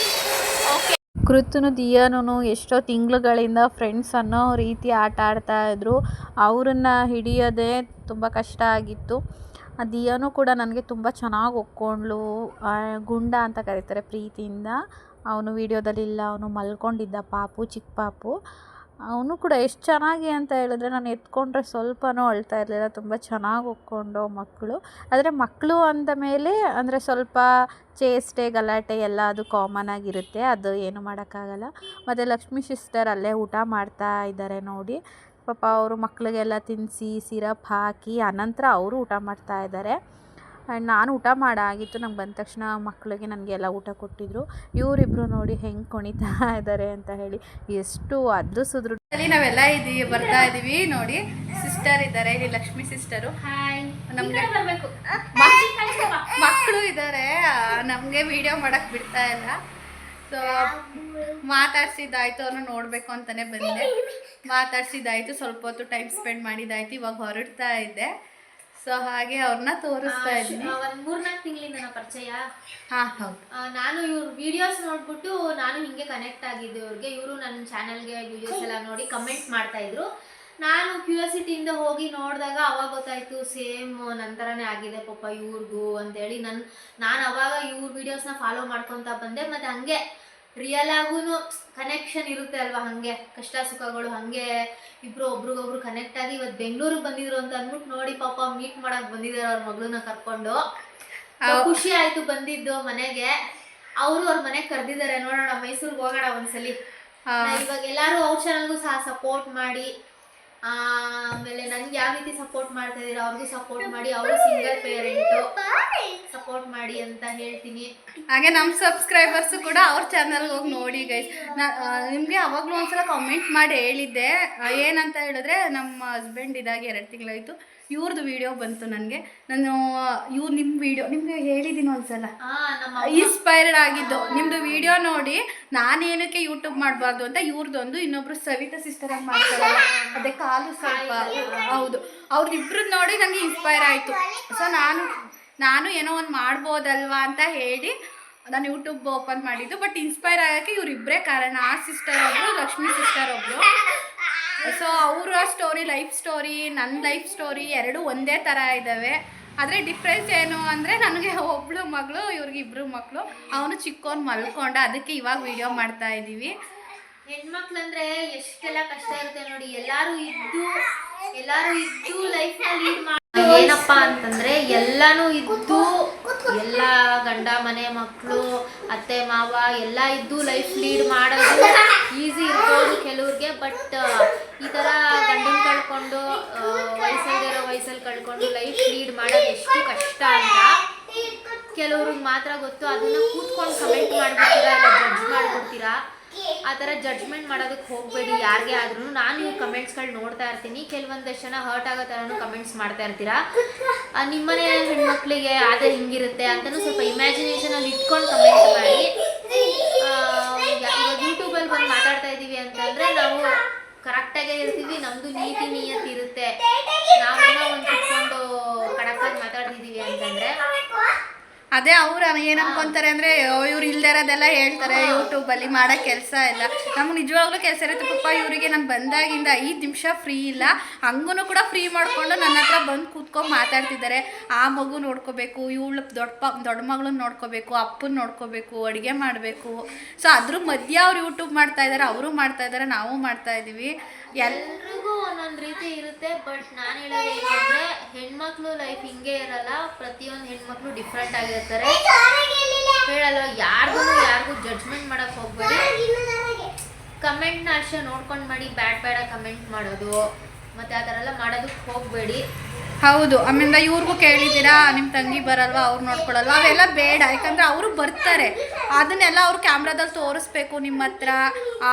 ಓಕೆ, ಕೃತನು ದಿಯಾನು ಎಷ್ಟೋ ತಿಂಗಳುಗಳಿಂದ ಫ್ರೆಂಡ್ಸ್ ಅನ್ನೋ ರೀತಿ ಆಟ ಆಡ್ತಾಯಿದ್ರು. ಅವರನ್ನು ಹಿಡಿಯೋದೇ ತುಂಬ ಕಷ್ಟ ಆಗಿತ್ತು. ದಿಯಾನು ಕೂಡ ನನಗೆ ತುಂಬ ಚೆನ್ನಾಗಿ ಒಕ್ಕೊಂಡ್ಳು. ಗುಂಡ ಅಂತ ಕರೀತಾರೆ ಪ್ರೀತಿಯಿಂದ. ಅವನು ವೀಡಿಯೋದಲ್ಲಿಲ್ಲ, ಅವನು ಮಲ್ಕೊಂಡಿದ್ದ ಪಾಪು, ಚಿಕ್ಕ ಪಾಪು. ಅವನು ಕೂಡ ಎಷ್ಟು ಚೆನ್ನಾಗಿ ಅಂತ ಹೇಳಿದ್ರೆ ನಾನು ಎತ್ಕೊಂಡ್ರೆ ಸ್ವಲ್ಪನೂ ಅಳ್ತಾ ಇರಲಿಲ್ಲ. ತುಂಬ ಚೆನ್ನಾಗಿ ಒಕ್ಕೊಂಡು ಮಕ್ಕಳು. ಆದರೆ ಮಕ್ಕಳು ಅಂದ ಮೇಲೆ ಅಂದರೆ ಸ್ವಲ್ಪ ಚೇಷ್ಟೆ ಗಲಾಟೆ ಎಲ್ಲ ಅದು ಕಾಮನ್ ಆಗಿರುತ್ತೆ. ಅದು ಏನು ಮಾಡೋಕ್ಕಾಗಲ್ಲ. ಮತ್ತು ಲಕ್ಷ್ಮೀ ಸಿಸ್ಟರ್ ಅಲ್ಲೇ ಊಟ ಮಾಡ್ತಾ ಇದ್ದಾರೆ ನೋಡಿ. ಪಾಪ ಅವರು ಮಕ್ಕಳಿಗೆಲ್ಲ ತಿನ್ನಿಸಿ ಸಿರಪ್ ಹಾಕಿ ಅನಂತರ ಅವರು ಊಟ ಮಾಡ್ತಾ ಇದ್ದಾರೆ. ಆ್ಯಂಡ್ ನಾನು ಊಟ ಮಾಡಾಗಿತ್ತು. ನಂಗೆ ಬಂದ ತಕ್ಷಣ ಮಕ್ಕಳಿಗೆ ನನಗೆಲ್ಲ ಊಟ ಕೊಟ್ಟಿದ್ದರು. ಇವರಿಬ್ಬರು ನೋಡಿ ಹೆಂಗೆ ಕುಣಿತಾ ಇದ್ದಾರೆ ಅಂತ ಹೇಳಿ, ಎಷ್ಟು ಅದ್ರಿಸಿದ್ರು. ಅಲ್ಲಿ ನಾವೆಲ್ಲ ಬರ್ತಾ ಇದ್ದೀವಿ ನೋಡಿ. ಸಿಸ್ಟರ್ ಇದ್ದಾರೆ ಇಲ್ಲಿ, ಲಕ್ಷ್ಮೀ ಸಿಸ್ಟರು. ಹಾಯ್. ನಮಗೆ ಮಕ್ಕಳು ಇದ್ದಾರೆ, ನಮಗೆ ವಿಡಿಯೋ ಮಾಡೋಕ್ಕೆ ಬಿಡ್ತಾ ಇಲ್ಲ. ಸೊ ಮಾತಾಡ್ಸಿದ್ದಾಯಿತು, ಅವ್ರನ್ನ ನೋಡಬೇಕು ಅಂತಲೇ ಬಂದೆ. ಮಾತಾಡ್ಸಿದ್ದಾಯಿತು, ಸ್ವಲ್ಪ ಹೊತ್ತು ಟೈಮ್ ಸ್ಪೆಂಡ್ ಮಾಡಿದ್ದಾಯಿತು. ಇವಾಗ ಹೊರಡ್ತಾ ಇದ್ದೆ. ಸೊ ಹಾಗೆ ಅವ್ರನ್ನ ತೋರಿಸ್ತಾ ಇದ್ದೀನಿ. ಒಂದು 3-4 ತಿಂಗಳಿಂದ ನನ್ನ ಪರಿಚಯ. ಹಾಂ ಹೌದು. ನಾನು ಇವ್ರ ವಿಡಿಯೋಸ್ ನೋಡ್ಬಿಟ್ಟು ನಾನು ಹಿಂಗೆ ಕನೆಕ್ಟ್ ಆಗಿದ್ದೆ ಇವ್ರಿಗೆ. ಇವರು ನನ್ನ ಚಾನಲ್ಗೆ ವಿಡಿಯೋಸ್ ಎಲ್ಲ ನೋಡಿ ಕಮೆಂಟ್ ಮಾಡ್ತಾ ಇದ್ರು. ನಾನು ಕ್ಯೂರಿಯಾಸಿಟಿಯಿಂದ ಹೋಗಿ ನೋಡಿದಾಗ ಅವಾಗ ಗೊತ್ತಾಯಿತು ಸೇಮ್ ನಂತರನೇ ಆಗಿದೆ ಪಾಪ ಇವ್ರಿಗೂ ಅಂತೇಳಿ. ನಾನು ಅವಾಗ ಇವ್ರ ವೀಡಿಯೋಸ್ನ ಫಾಲೋ ಮಾಡ್ಕೊತಾ ಬಂದೆ. ಮತ್ತು ಹಾಗೆ ರಿಯಲ್ ಆಗೂ ಕನೆಕ್ಷನ್ ಇರುತ್ತೆ ಅಲ್ವಾ, ಹಾಗೆ ಕಷ್ಟ ಸುಖಗಳು ಹಾಗೆ ಇಬ್ಬರು ಒಬ್ರಿಗೊಬ್ರು ಕನೆಕ್ಟ್ ಆಗಿ ಇವತ್ತು ಬೆಂಗಳೂರಿಗೆ ಬಂದಿದ್ರು ಅಂತ ಅಂದ್ಬಿಟ್ಟು ನೋಡಿ ಪಾಪ ಮೀಟ್ ಮಾಡಕ್ಕೆ ಬಂದಿದ್ದಾರೆ ಅವ್ರ ಮಗಳನ್ನ ಕರ್ಕೊಂಡು. ಖುಷಿ ಆಯಿತು ಬಂದಿದ್ದು ಮನೆಗೆ. ಅವರು ಅವ್ರ ಮನೆಗೆ ಕರೆದಿದ್ದಾರೆ. ನೋಡೋಣ ಮೈಸೂರಿಗೆ ಹೋಗೋಣ ಒಂದ್ಸಲಿ. ಇವಾಗ ಎಲ್ಲರೂ ಅವ್ರ ಚಾನಲ್ಗೂ ಸಹ ಸಪೋರ್ಟ್ ಮಾಡಿ, ಆಮೇಲೆ ನನ್ಗೆ ಯಾವ ರೀತಿ ಸಪೋರ್ಟ್ ಮಾಡ್ತಾ ಇದ್ದೀರಾ ಅವ್ರಿಗೂ ಸಪೋರ್ಟ್ ಮಾಡಿ. ಅವರು ಸಿಂಗಲ್ ಪೇರೆಂಟು, ಸಪೋರ್ಟ್ ಮಾಡಿ ಅಂತ ಹೇಳ್ತೀನಿ. ಹಾಗೆ ನಮ್ಮ ಸಬ್ಸ್ಕ್ರೈಬರ್ಸು ಕೂಡ ಅವ್ರ ಚಾನಲ್ಗೆ ಹೋಗಿ ನೋಡಿ ಗೈಸ್. ನಿಮಗೆ ಅವಾಗಲೂ ಒಂದ್ಸಲ ಕಾಮೆಂಟ್ ಮಾಡಿ ಹೇಳಿದ್ದೆ. ಏನಂತ ಹೇಳಿದ್ರೆ, ನಮ್ಮ ಹಸ್ಬೆಂಡ್ ಇದಾಗಿ 2 ತಿಂಗಳಾಯಿತು. ಇವ್ರದ್ದು ವಿಡಿಯೋ ಬಂತು ನನಗೆ. ನಾನು ನಿಮ್ಮ ವಿಡಿಯೋ ನಿಮಗೆ ಹೇಳಿದ್ದೀನಿ ಒಂದ್ಸಲ, ಇನ್ಸ್ಪೈರ್ಡ್ ಆಗಿದ್ದು ನಿಮ್ಮದು ವಿಡಿಯೋ ನೋಡಿ ನಾನೇನಕ್ಕೆ ಯೂಟ್ಯೂಬ್ ಮಾಡಬಾರ್ದು ಅಂತ. ಇವ್ರದ್ದೊಂದು ಇನ್ನೊಬ್ರು ಸವಿತಾ ಸಿಸ್ಟರ್ ಅಂತ ಮಾಡ್ತಾರಲ್ಲ, ಅದೇ ಕಾಲು ಸ್ವಲ್ಪ ಹೌದು, ಅವ್ರದ್ದಿಬ್ರು ನೋಡಿ ನನಗೆ ಇನ್ಸ್ಪೈರ್ ಆಯಿತು. ಸೊ ನಾನು ಏನೋ ಒಂದು ಮಾಡ್ಬೋದಲ್ವಾ ಅಂತ ಹೇಳಿ ನಾನು ಯೂಟ್ಯೂಬ್ ಓಪನ್ ಮಾಡಿದ್ದು. ಬಟ್ ಇನ್ಸ್ಪೈರ್ ಆಗೋಕ್ಕೆ ಇವರಿಬ್ಬರೇ ಕಾರಣ. ಆ ಸಿಸ್ಟರ್ ಒಬ್ಬರು, ಲಕ್ಷ್ಮೀ ಸಿಸ್ಟರ್ ಒಬ್ಬರು. ಸೊ ಅವರ ಸ್ಟೋರಿ, ಲೈಫ್ ಸ್ಟೋರಿ, ನನ್ನ ಲೈಫ್ ಸ್ಟೋರಿ ಎರಡೂ ಒಂದೇ ಥರ ಇದ್ದಾವೆ. ಆದರೆ ಡಿಫ್ರೆನ್ಸ್ ಏನು ಅಂದರೆ, ನನಗೆ ಒಬ್ಬಳು ಮಗಳು, ಇವ್ರಿಗೆ 2 ಮಕ್ಕಳು. ಅವನು ಚಿಕ್ಕವನು ಮಲ್ಕೊಂಡ, ಅದಕ್ಕೆ ಇವಾಗ ವಿಡಿಯೋ ಮಾಡ್ತಾ ಇದ್ದೀವಿ. ಹೆಣ್ಮಕ್ಳಂದ್ರೆ ಎಷ್ಟೆಲ್ಲ ಕಷ್ಟ ಇರುತ್ತೆ ನೋಡಿ. ಎಲ್ಲರೂ ಇದ್ದು ಲೈಫ್ನ ಲೀಡ್ ಮಾಡಿ ಏನಪ್ಪ ಅಂತಂದ್ರೆ ಎಲ್ಲಾನು ಇದ್ದು, ಎಲ್ಲ ಗಂಡ ಮನೆ ಮಕ್ಕಳು ಅತ್ತೆ ಮಾವ ಎಲ್ಲ ಇದ್ದು ಲೈಫ್ ಲೀಡ್ ಮಾಡೋದು ಈಸಿ ಇರ್ಬೋದು ಕೆಲವ್ರಿಗೆ. ಬಟ್ ಈ ಥರ ಗಂಡನ ಕಳ್ಕೊಂಡು ವಯಸ್ಸಲ್ಲಿರೋ ವಯಸ್ಸಲ್ಲಿ ಕಳ್ಕೊಂಡು ಲೈಫ್ ಲೀಡ್ ಮಾಡೋದು ಎಷ್ಟು ಕಷ್ಟ ಅಂತ ಕೆಲವ್ರಿಗೆ ಮಾತ್ರ ಗೊತ್ತು. ಅದನ್ನ ಕೂತ್ಕೊಂಡು ಕಮೆಂಟ್ ಮಾಡ್ಬಿಡ್ತೀರಾ, ಇಲ್ಲ ಜಡ್ಜ್ ಮಾಡ್ಬಿಡ್ತೀರಾ. ಆ ಥರ ಜಡ್ಜ್ಮೆಂಟ್ ಮಾಡೋದಕ್ಕೆ ಹೋಗಬೇಡಿ ಯಾರಿಗೆ ಆದ್ರೂ. ನಾನು ಇವ್ರ ಕಮೆಂಟ್ಸ್ಗಳು ನೋಡ್ತಾ ಇರ್ತೀನಿ. ಕೆಲವೊಂದಷ್ಟು ಜನ ಹರ್ಟ್ ಆಗೋ ಥರನೂ ಕಮೆಂಟ್ಸ್ ಮಾಡ್ತಾ ಇರ್ತೀರಾ. ನಿಮ್ಮನೆ ಹೆಣ್ಮಕ್ಳಿಗೆ ಆದರೆ ಹಿಂಗಿರುತ್ತೆ ಅಂತಲೂ ಸ್ವಲ್ಪ ಇಮ್ಯಾಜಿನೇಷನಲ್ಲಿ ಇಟ್ಕೊಂಡು ಕಮೆಂಟ್ ಮಾಡಿ. ಇವಾಗ ಯೂಟ್ಯೂಬಲ್ಲಿ ಬಂದು ಮಾತಾಡ್ತಾ ಇದ್ದೀವಿ ಅಂತಂದರೆ ನಾವು ಕರೆಕ್ಟಾಗೇ ಇರ್ತೀವಿ. ನಮ್ಮದು ನೀತಿ ನಿಯತ್ತು ಇರುತ್ತೆ. ನಾವೇನೋ ಒಂದು ಕುತ್ಕೊಂಡು ಕಡಕ್ಕಾಗಿ ಮಾತಾಡ್ತಿದ್ದೀವಿ ಅಂತಂದರೆ ಅದೇ ಅವ್ರು ಏನು ಅನ್ಕೊಂತಾರೆ ಅಂದರೆ, ಇವ್ರು ಇಲ್ದೇ ಇರೋದೆಲ್ಲ ಹೇಳ್ತಾರೆ ಯೂಟ್ಯೂಬಲ್ಲಿ ಮಾಡೋ ಕೆಲಸ ಇಲ್ಲ. ನಮ್ಗೆ ನಿಜವಾಗ್ಲೂ ಕೆಲಸ ಇರುತ್ತೆ ಪಾಪ. ಇವರಿಗೆ ನಾನು ಬಂದಾಗಿಂದ 5 ನಿಮಿಷ ಫ್ರೀ ಇಲ್ಲ. ಹಂಗೂ ಕೂಡ ಫ್ರೀ ಮಾಡಿಕೊಂಡು ನನ್ನ ಹತ್ರ ಬಂದು ಕೂತ್ಕೊಂಡು ಮಾತಾಡ್ತಿದ್ದಾರೆ. ಆ ಮಗು ನೋಡ್ಕೋಬೇಕು, ಇವಳು ದೊಡ್ಡ ಮಗಳನ್ನ ನೋಡ್ಕೋಬೇಕು, ಅಪ್ಪನ ನೋಡ್ಕೋಬೇಕು, ಅಡುಗೆ ಮಾಡಬೇಕು. ಸೊ ಅದ್ರ ಮಧ್ಯೆ ಅವ್ರು ಯೂಟ್ಯೂಬ್ ಮಾಡ್ತಾಯಿದ್ದಾರೆ, ಅವರು ಮಾಡ್ತಾಯಿದ್ದಾರೆ, ನಾವು ಮಾಡ್ತಾಯಿದ್ದೀವಿ. ಎಲ್ರಿಗೂ ಒಂದೊಂದು ರೀತಿ ಇರುತ್ತೆ. ಬಟ್ ನಾನು ಹೇಳೋದು ಏನಂದರೆ, ಹೆಣ್ಮಕ್ಳು ಲೈಫ್ ಹಿಂಗೆ ಇರಲ್ಲ. ಪ್ರತಿಯೊಂದು ಹೆಣ್ಮಕ್ಳು ಡಿಫ್ರೆಂಟ್ ಆಗಿರ್ತಾರೆ. ಹೇಳಲ್ವ, ಯಾರಿಗೂ ಜಡ್ಜ್ಮೆಂಟ್ ಮಾಡೋಕ್ಕೆ ಹೋಗ್ಬೇಡಿ. ಕಮೆಂಟ್ನ ಅಷ್ಟೇ ನೋಡ್ಕೊಂಡು ಮಾಡಿ. ಬ್ಯಾಡ್ ಕಮೆಂಟ್ ಮಾಡೋದು ಮತ್ತು ಆ ಥರ ಎಲ್ಲ ಮಾಡೋದಕ್ಕೆ ಹೋಗಬೇಡಿ. ಹೌದು. ಆಮೇಲೆ ಇವ್ರಿಗೂ ಕೇಳಿದ್ದೀರಾ ನಿಮ್ಮ ತಂಗಿ ಬರಲ್ವಾ, ಅವ್ರು ನೋಡ್ಕೊಳಲ್ವಾ, ಅವೆಲ್ಲ ಬೇಡ. ಯಾಕಂದರೆ ಅವರು ಬರ್ತಾರೆ, ಅದನ್ನೆಲ್ಲ ಅವ್ರು ಕ್ಯಾಮ್ರಾದಲ್ಲಿ ತೋರಿಸ್ಬೇಕು ನಿಮ್ಮ ಹತ್ರ,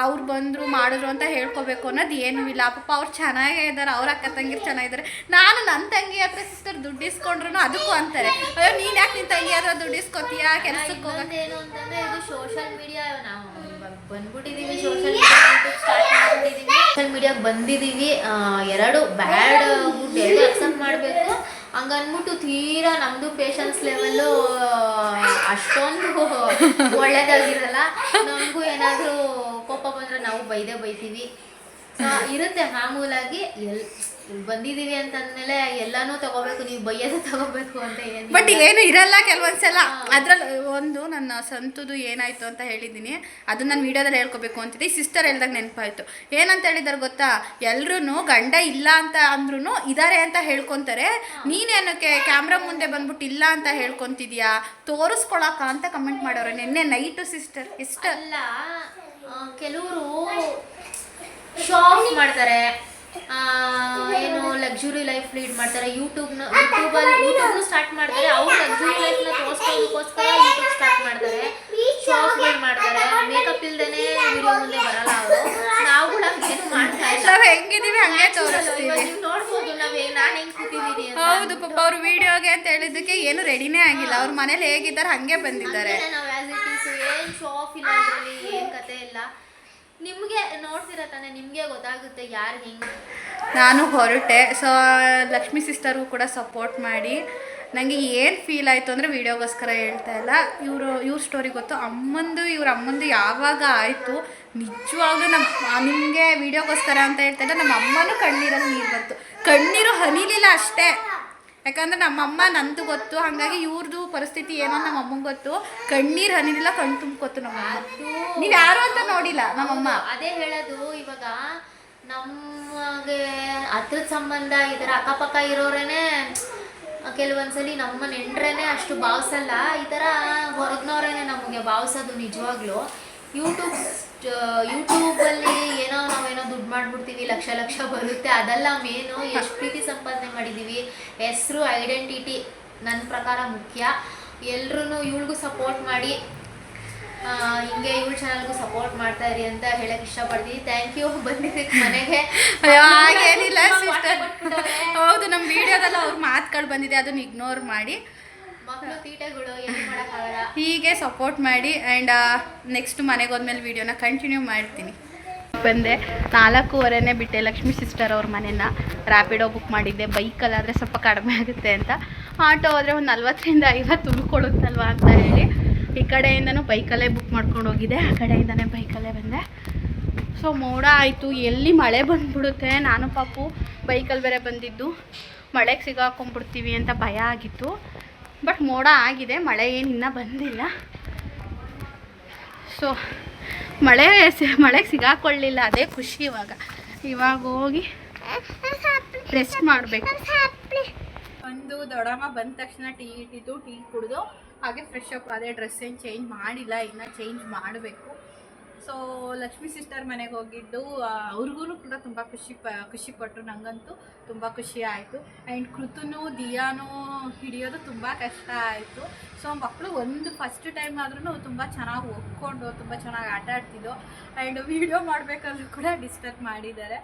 ಅವ್ರು ಬಂದರು ಮಾಡಿದ್ರು ಅಂತ ಹೇಳ್ಕೊಬೇಕು ಅನ್ನೋದು ಏನೂ ಇಲ್ಲ. ಪಾಪ ಅವ್ರು ಚೆನ್ನಾಗೇ ಇದ್ದಾರೆ, ಅವ್ರ ಅಕ್ಕ ತಂಗಿರು ಚೆನ್ನಾಗಿದ್ದಾರೆ. ನಾನು ನನ್ನ ತಂಗಿ ಹತ್ರ ಸಿಸ್ಟರ್ ದುಡ್ಡು ಇಸ್ಕೊಂಡ್ರು ಅದಕ್ಕೂ ಅಂತಾರೆ, ಅಯ್ಯೋ ನೀನು ಯಾಕೆ ನಿನ್ನ ತಂಗಿ ಹತ್ರ ದುಡ್ಡು ಇಸ್ಕೊತೀಯಾ, ಕೆಲ್ಸಕ್ಕೆ ಹೋಗೋದು. ಏನು ಅಂತಂದರೆ ಇದು ಸೋಷಲ್ ಮೀಡಿಯಾ, ನಾವು ಬಂದ್ಬಿಟ್ಟಿದ್ದೀವಿ, ಸೋಷಲ್ ಮೀಡಿಯಾ ಸ್ಟಾರ್ಟ್ ಮಾಡಿಬಿಟ್ಟಿದ್ದೀವಿ, ಸೋಷಲ್ ಮೀಡಿಯಾಗೆ ಬಂದಿದ್ದೀವಿ. ಎರಡು ಬ್ಯಾಡ್ ಗುಡ್ ಎರಡು ಅಕ್ಸೆಪ್ಟ್ ಮಾಡಬೇಕು. ಹಂಗನ್ಬಿಟ್ಟು ತೀರಾ ನಮ್ಮದು ಪೇಷನ್ಸ್ ಲೆವೆಲ್ಲು ಅಷ್ಟೊಂದು ಒಳ್ಳೇದಾಗಿರಲ್ಲ. ನಮಗೂ ಏನಾದರೂ ಕೋಪ ಬಂದರೆ ನಾವು ಬೈತೀವಿ. ಇರುತ್ತೆ ಮಾಮೂಲಾಗಿ. ಬಂದಿದ್ದೀವಿ ಅಂತಂದಮೇಲೆ ಎಲ್ಲನೂ ತಗೋಬೇಕು, ನೀವು ಬೈಯೋದು ತಗೋಬೇಕು ಅಂತ ಏನು. ಬಟ್ ಏನು ಇರಲ್ಲ ಕೆಲವೊಂದ್ಸಲ. ಅದ್ರಲ್ಲಿ ಒಂದು ನನ್ನ ಸಂತುದು ಏನಾಯಿತು ಅಂತ ಹೇಳಿದ್ದೀನಿ, ಅದು ನಾನು ವೀಡಿಯೋದಲ್ಲಿ ಹೇಳ್ಕೊಬೇಕು ಅಂತಿದ್ದೆ. ಈ ಸಿಸ್ಟರ್ ಹೇಳ್ದಾಗ ನೆನಪಾಯಿತು. ಏನಂತ ಹೇಳಿದಾರೆ ಗೊತ್ತಾ, ಎಲ್ಲರೂ ಗಂಡ ಇಲ್ಲ ಅಂತ ಅಂದ್ರೂ ಇದ್ದಾರೆ ಅಂತ ಹೇಳ್ಕೊತಾರೆ, ನೀನೇನಕ್ಕೆ ಕ್ಯಾಮ್ರಾ ಮುಂದೆ ಬಂದ್ಬಿಟ್ಟು ಇಲ್ಲ ಅಂತ ಹೇಳ್ಕೊತಿದ್ಯಾ, ತೋರಿಸ್ಕೊಳಕ ಅಂತ ಕಮೆಂಟ್ ಮಾಡೋರು ನಿನ್ನೆ ನೈಟು ಸಿಸ್ಟರ್. ಅಲ್ಲ, ಕೆಲವರು ಶೋ ಆಫ್ ಮಾಡ್ತಾರೆ, ಏನು ಲಕ್ಸುರಿ ಲೈಫ್ ಲೀಡ್ ಮಾಡ್ತಾರೆ, ಯೂಟ್ಯೂಬ್ನು ಸ್ಟಾರ್ಟ್ ಮಾಡ್ತಾರೆ. ಅವ್ರು ಲಕ್ಸುರಿ ಲೈಫ್ನ ತೋರಿಸ್ಕೊಳ್ಳೋದಕ್ಕೋಸ್ಕರ ಯೂಟ್ಯೂಬ್ ಸ್ಟಾರ್ಟ್ ಮಾಡ್ತಾರೆ, ಶೋ ಆಫ್ಗಳು ಮಾಡ್ತಾರೆ. ಮೇಕಪ್ ಇಲ್ದೇನೆ ವಿಡಿಯೋ ಮುಂದೆ ಬರಲ್ಲ ಅವರು. ನಾವು ಕೂಡ ಏನು ಮಾಡ್ತಾ ಇಲ್ಲ, ನಾವು ಹೆಂಗಿದೀವಿ ಹಂಗೆ ತೋರಿಸ್ತೀವಿ. ನೀವು ನೋಡ್ಬೋದು ನಾನು ಹೆಂಗೆ ಕೂತಿದ್ದೀನಿ ಅಂತ. ಹೌದು, ಪಾಪ ಅವ್ರು ವಿಡಿಯೋಗೆ ಅಂತ ಹೇಳಿದ್ದಕ್ಕೆ ಏನು ರೆಡಿನೇ ಆಗಿಲ್ಲ, ಅವ್ರ ಮನೇಲಿ ಹೇಗಿದ್ದಾರೆ ಹಂಗೆ ಬಂದಿದ್ದಾರೆ. ನಾವು ಆ್ಯಸ್ ಇಟ್ ಈಸ್ ಏನು ಶೋ ಆಫ್ ಇಲ್ಲ, ಅದರಲ್ಲಿ ಏನು ಕತೆ ಇಲ್ಲ. ನಿಮಗೆ ನೋಡ್ತಿರೋ ತಾನೆ, ನಿಮಗೆ ಗೊತ್ತಾಗುತ್ತೆ ಯಾರು ಹೆಂಗೆ. ನಾನು ಹೊರಟೆ. ಸೊ ಲಕ್ಷ್ಮೀ ಸಿಸ್ಟರ್ಗೂ ಕೂಡ ಸಪೋರ್ಟ್ ಮಾಡಿ. ನನಗೆ ಏನು ಫೀಲ್ ಆಯಿತು ಅಂದರೆ ವೀಡಿಯೋಗೋಸ್ಕರ ಹೇಳ್ತಾ ಇಲ್ಲ, ಇವ್ರ ಸ್ಟೋರಿ ಗೊತ್ತು. ಇವ್ರ ಅಮ್ಮಂದು ಯಾವಾಗ ಆಯಿತು ನಿಜವಾಗ್ಲೂ ನಿಮಗೆ ವೀಡಿಯೋಗೋಸ್ಕರ ಅಂತ ಹೇಳ್ತಾ ಇಲ್ಲ, ನಮ್ಮ ಅಮ್ಮನೂ ಕಣ್ಣೀರಲ್ಲಿ ನೀರು ಬಂತು. ಕಣ್ಣೀರು ಹನಿಲಿಲ್ಲ ಅಷ್ಟೇ, ಯಾಕಂದರೆ ನಮ್ಮಮ್ಮ ನಂದು ಗೊತ್ತು, ಹಾಗಾಗಿ ಇವ್ರದ್ದು ಪರಿಸ್ಥಿತಿ ಏನೋ ನಮ್ಮ ಅಮ್ಮಂಗೆ ಗೊತ್ತು. ಕಣ್ಣೀರು ಹನಿಲಿಲ್ಲ, ಕಣ್ಣು ತುಂಬ್ಕೊತ್ತು ನಮ್ಮಮ್ಮ. ನೀವು ಯಾರು ಅಂತ ನೋಡಿಲ್ಲ ನಮ್ಮಮ್ಮ. ಅದೇ ಹೇಳೋದು, ಇವಾಗ ನಮಗೆ ಹತ್ರದ ಸಂಬಂಧ ಈ ಥರ ಅಕ್ಕಪಕ್ಕ ಇರೋರೇನೆ ಕೆಲವೊಂದ್ಸಲಿ ನಮ್ಮ ನೆಂಟ್ರೇನೆ ಅಷ್ಟು ಭಾವಿಸಲ್ಲ, ಈ ಥರ ಹೊರಗಿನವ್ರೇನೆ ನಮಗೆ ಭಾವಿಸೋದು ನಿಜವಾಗ್ಲೂ. ಯೂಟ್ಯೂಬಲ್ಲಿ ನಾವೇನೋ ದುಡ್ಡು ಮಾಡಿಬಿಡ್ತೀವಿ, ಲಕ್ಷ ಬರುತ್ತೆ, ಅದೆಲ್ಲ ಮೇನು. ಎಷ್ಟು ಪ್ರೀತಿ ಸಂಪಾದನೆ ಮಾಡಿದ್ದೀವಿ, ಹೆಸರು, ಐಡೆಂಟಿಟಿ ನನ್ನ ಪ್ರಕಾರ ಮುಖ್ಯ. ಎಲ್ರೂ ಇವಳಿಗೂ ಸಪೋರ್ಟ್ ಮಾಡಿ, ಹಿಂಗೆ ಇವಳ ಚಾನಲ್ಗೂ ಸಪೋರ್ಟ್ ಮಾಡ್ತಾ ಇರಿ ಅಂತ ಹೇಳಕ್ಕೆ ಇಷ್ಟಪಡ್ತೀನಿ. ಥ್ಯಾಂಕ್ ಯು ಬಂದಿದ್ದಕ್ಕೆ ಮನೆಗೆ. ಹಾಗೇನಿಲ್ಲ ಸಿಸ್ಟರ್, ಹೌದು ನಮ್ಮ ವಿಡಿಯೋದಲ್ಲ ಅವ್ರ ಮಾತುಗಳು ಬಂದಿದೆ, ಅದನ್ನ ಇಗ್ನೋರ್ ಮಾಡಿ. ಮಕ್ಕಳು ತೀಟೆಗಳು ಏನು ಮಾಡೋಕ್ಕಾಗಲ್ಲ, ಹೀಗೆ ಸಪೋರ್ಟ್ ಮಾಡಿ. ಆ್ಯಂಡ್ ನೆಕ್ಸ್ಟ್ ಮನೆಗೆ ಹೋದ್ಮೇಲೆ ವೀಡಿಯೋನ ಕಂಟಿನ್ಯೂ ಮಾಡ್ತೀನಿ. ಬಂದೆ 4:15 ಬಿಟ್ಟೆ ಲಕ್ಷ್ಮೀ ಸಿಸ್ಟರ್ ಅವ್ರ ಮನೇನ. ರ್ಯಾಪಿಡೋ ಬುಕ್ ಮಾಡಿದ್ದೆ, ಬೈಕಲ್ಲಾದರೆ ಸ್ವಲ್ಪ ಕಡಿಮೆ ಆಗುತ್ತೆ ಅಂತ. ಆಟೋ ಹೋದರೆ ಒಂದು 40-50 ಉಳ್ಕೊಳುತ್ತಲ್ವ ಅಂತ ಹೇಳಿ ಈ ಕಡೆಯಿಂದನೂ ಬೈಕಲ್ಲೇ ಬುಕ್ ಮಾಡ್ಕೊಂಡು ಹೋಗಿದ್ದೆ, ಆ ಕಡೆಯಿಂದನೇ ಬೈಕಲ್ಲೇ ಬಂದೆ. ಸೊ ಮೋಡ ಆಯಿತು, ಎಲ್ಲಿ ಮಳೆ ಬಂದುಬಿಡುತ್ತೆ. ನಾನು ಪಾಪು ಬೈಕಲ್ಲಿ ಬೇರೆ ಬಂದಿದ್ದು, ಮಳೆಗೆ ಸಿಗಾಕೊಂಡ್ಬಿಡ್ತೀವಿ ಅಂತ ಭಯ ಆಗಿತ್ತು. ಬಟ್ ಮೋಡ ಆಗಿದೆ, ಮಳೆ ಏನು ಇನ್ನೂ ಬಂದಿಲ್ಲ. ಸೊ ಮಳೆಗೆ ಸಿಗಾಕೊಳ್ಳಿಲ್ಲ, ಅದೇ ಖುಷಿ. ಇವಾಗ ಹೋಗಿ ರೆಸ್ಟ್ ಮಾಡಬೇಕು. ಒಂದು ದೊಡ್ಡಮ್ಮ ಬಂದ ತಕ್ಷಣ ಟೀ ಇಟ್ಟಿದ್ದು, ಟೀ ಕುಡಿದು ಹಾಗೆ ಫ್ರೆಶ್ ಅಪ್ ಅದೇ. ಡ್ರೆಸ್ ಏನು ಚೇಂಜ್ ಮಾಡಿಲ್ಲ, ಇನ್ನು ಚೇಂಜ್ ಮಾಡಬೇಕು. ಸೊ ಲಕ್ಷ್ಮೀ ಸಿಸ್ಟರ್ ಮನೆಗೆ ಹೋಗಿದ್ದು, ಅವ್ರಿಗೂ ಕೂಡ ತುಂಬ ಖುಷಿಪಟ್ಟರು. ನನಗಂತೂ ತುಂಬ ಖುಷಿ ಆಯಿತು. ಆ್ಯಂಡ್ ಕೃತುನು ದಿಯಾನು ಹಿಡಿಯೋದು ತುಂಬ ಕಷ್ಟ ಆಯಿತು. ಸೊ ಮಕ್ಕಳು ಒಂದು ಫಸ್ಟ್ ಟೈಮ್ ಆದ್ರೂ ತುಂಬ ಚೆನ್ನಾಗಿ ಒಪ್ಕೊಂಡು ತುಂಬ ಚೆನ್ನಾಗಿ ಆಟ ಆಡ್ತಿದ್ದೋ. ಆ್ಯಂಡ್ ವೀಡಿಯೋ ಮಾಡಬೇಕಾದ್ರೂ ಕೂಡ ಡಿಸ್ಟರ್ಬ್ ಮಾಡಿದ್ದಾರೆ.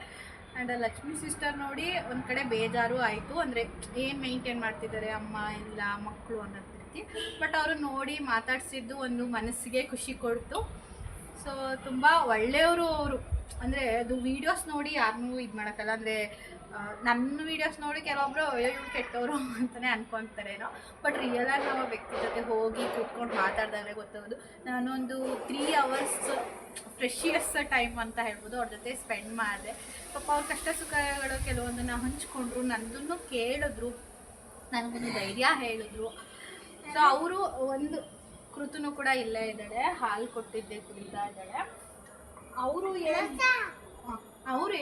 ಆ್ಯಂಡ್ ಲಕ್ಷ್ಮೀ ಸಿಸ್ಟರ್ ನೋಡಿ ಒಂದು ಕಡೆ ಬೇಜಾರು ಆಯಿತು, ಅಂದರೆ ಏನು ಮೇಂಟೈನ್ ಮಾಡ್ತಿದ್ದಾರೆ ಅಮ್ಮ ಇಲ್ಲ ಮಕ್ಕಳು ಅನ್ನೋದು ರೀತಿ. ಬಟ್ ಅವರು ನೋಡಿ ಮಾತಾಡಿಸಿದ್ದು ಒಂದು ಮನಸ್ಸಿಗೆ ಖುಷಿ ಕೊಡ್ತು. ಸೊ ತುಂಬ ಒಳ್ಳೆಯವರು ಅವರು. ಅಂದರೆ ಅದು ವೀಡಿಯೋಸ್ ನೋಡಿ ಯಾರನ್ನೂ ಇದು ಮಾಡೋಕ್ಕಲ್ಲ. ಅಂದರೆ ನನ್ನ ವೀಡಿಯೋಸ್ ನೋಡಿ ಕೆಲವೊಬ್ಬರು ಇವ್ರು ಕೆಟ್ಟವರು ಅಂತಲೇ ಅನ್ಕೊತಾರೇನೋ. ಬಟ್ ರಿಯಲಾಗಿ ನಾವು ವ್ಯಕ್ತಿ ಜೊತೆ ಹೋಗಿ ಕೂತ್ಕೊಂಡು ಮಾತಾಡಿದಾಗಲೇ ಗೊತ್ತಾಗೋದು. ನಾನೊಂದು 3 hours ಪ್ರೆಷಿಯಸ್ ಟೈಮ್ ಅಂತ ಹೇಳ್ಬೋದು ಅವ್ರ ಜೊತೆ ಸ್ಪೆಂಡ್ ಮಾಡಿದೆ. ಪಾಪ ಅವ್ರ ಕಷ್ಟ ಸುಖಗಳು ಕೆಲವೊಂದನ್ನು ಹಂಚ್ಕೊಂಡ್ರು, ನನ್ನದನ್ನು ಕೇಳಿದ್ರು, ನನಗೊಂದು ಧೈರ್ಯ ಹೇಳಿದ್ರು. ಸೊ ಅವರು ಒಂದು ಕೃತುನು ಕೂಡ ಇಲ್ಲೇ ಇದ್ದಾಳೆ, ಹಾಲು ಕೊಟ್ಟಿದ್ದೆ ಕುಡಿತಾ ಇದ್ದಾಳೆ. ಅವರು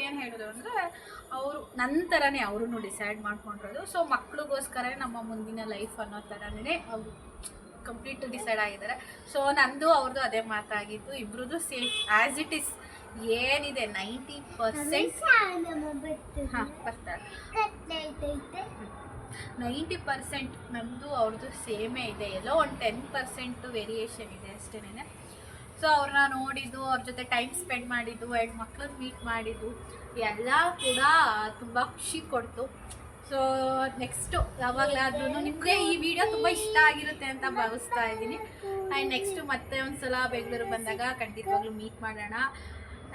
ಏನು ಹೇಳಿದ್ರು ಅಂದರೆ, ಅವರು ನನ್ನ ಥರನೇ ಅವರು ಡಿಸೈಡ್ ಮಾಡ್ಕೊಂಡಿರೋದು. ಸೊ ಮಕ್ಳಿಗೋಸ್ಕರ ನಮ್ಮ ಮುಂದಿನ ಲೈಫ್ ಅನ್ನೋ ಥರನೇ ಅವರು ಕಂಪ್ಲೀಟ್ ಡಿಸೈಡ್ ಆಗಿದ್ದಾರೆ. ಸೊ ನಂದು ಅವ್ರದ್ದು ಅದೇ ಮಾತಾಗಿತ್ತು, ಇಬ್ಬರದ್ದು ಸೇಮ್ ಆ್ಯಸ್ ಇಟ್ ಈಸ್ ಏನಿದೆ 90% ಹಾಂ ಬರ್ತಾರೆ 90% ನಮ್ಮದು ಅವ್ರದ್ದು ಸೇಮೇ ಇದೆ, ಎಲ್ಲೋ ಒಂದು 10% ವೇರಿಯೇಷನ್ ಇದೆ ಅಷ್ಟೇನೆ. ಸೊ ಅವ್ರನ್ನ ನೋಡಿದ್ದು, ಅವ್ರ ಜೊತೆ ಟೈಮ್ ಸ್ಪೆಂಡ್ ಮಾಡಿದ್ದು, 2 ಮಕ್ಳನ್ನ ಮೀಟ್ ಮಾಡಿದ್ದು ಎಲ್ಲ ಕೂಡ ತುಂಬ ಖುಷಿ ಕೊಡ್ತು. ಸೊ ನೆಕ್ಸ್ಟು ಯಾವಾಗಲಾದ್ರೂ ನಿಮಗೆ ಈ ವಿಡಿಯೋ ತುಂಬ ಇಷ್ಟ ಆಗಿರುತ್ತೆ ಅಂತ ಭಾವಿಸ್ತಾ ಇದ್ದೀನಿ. ಆ್ಯಂಡ್ ನೆಕ್ಸ್ಟು ಮತ್ತೆ ಒಂದು ಸಲ ಬೆಂಗಳೂರಿಗೆ ಬಂದಾಗ ಖಂಡಿತವಾಗ್ಲೂ ಮೀಟ್ ಮಾಡೋಣ.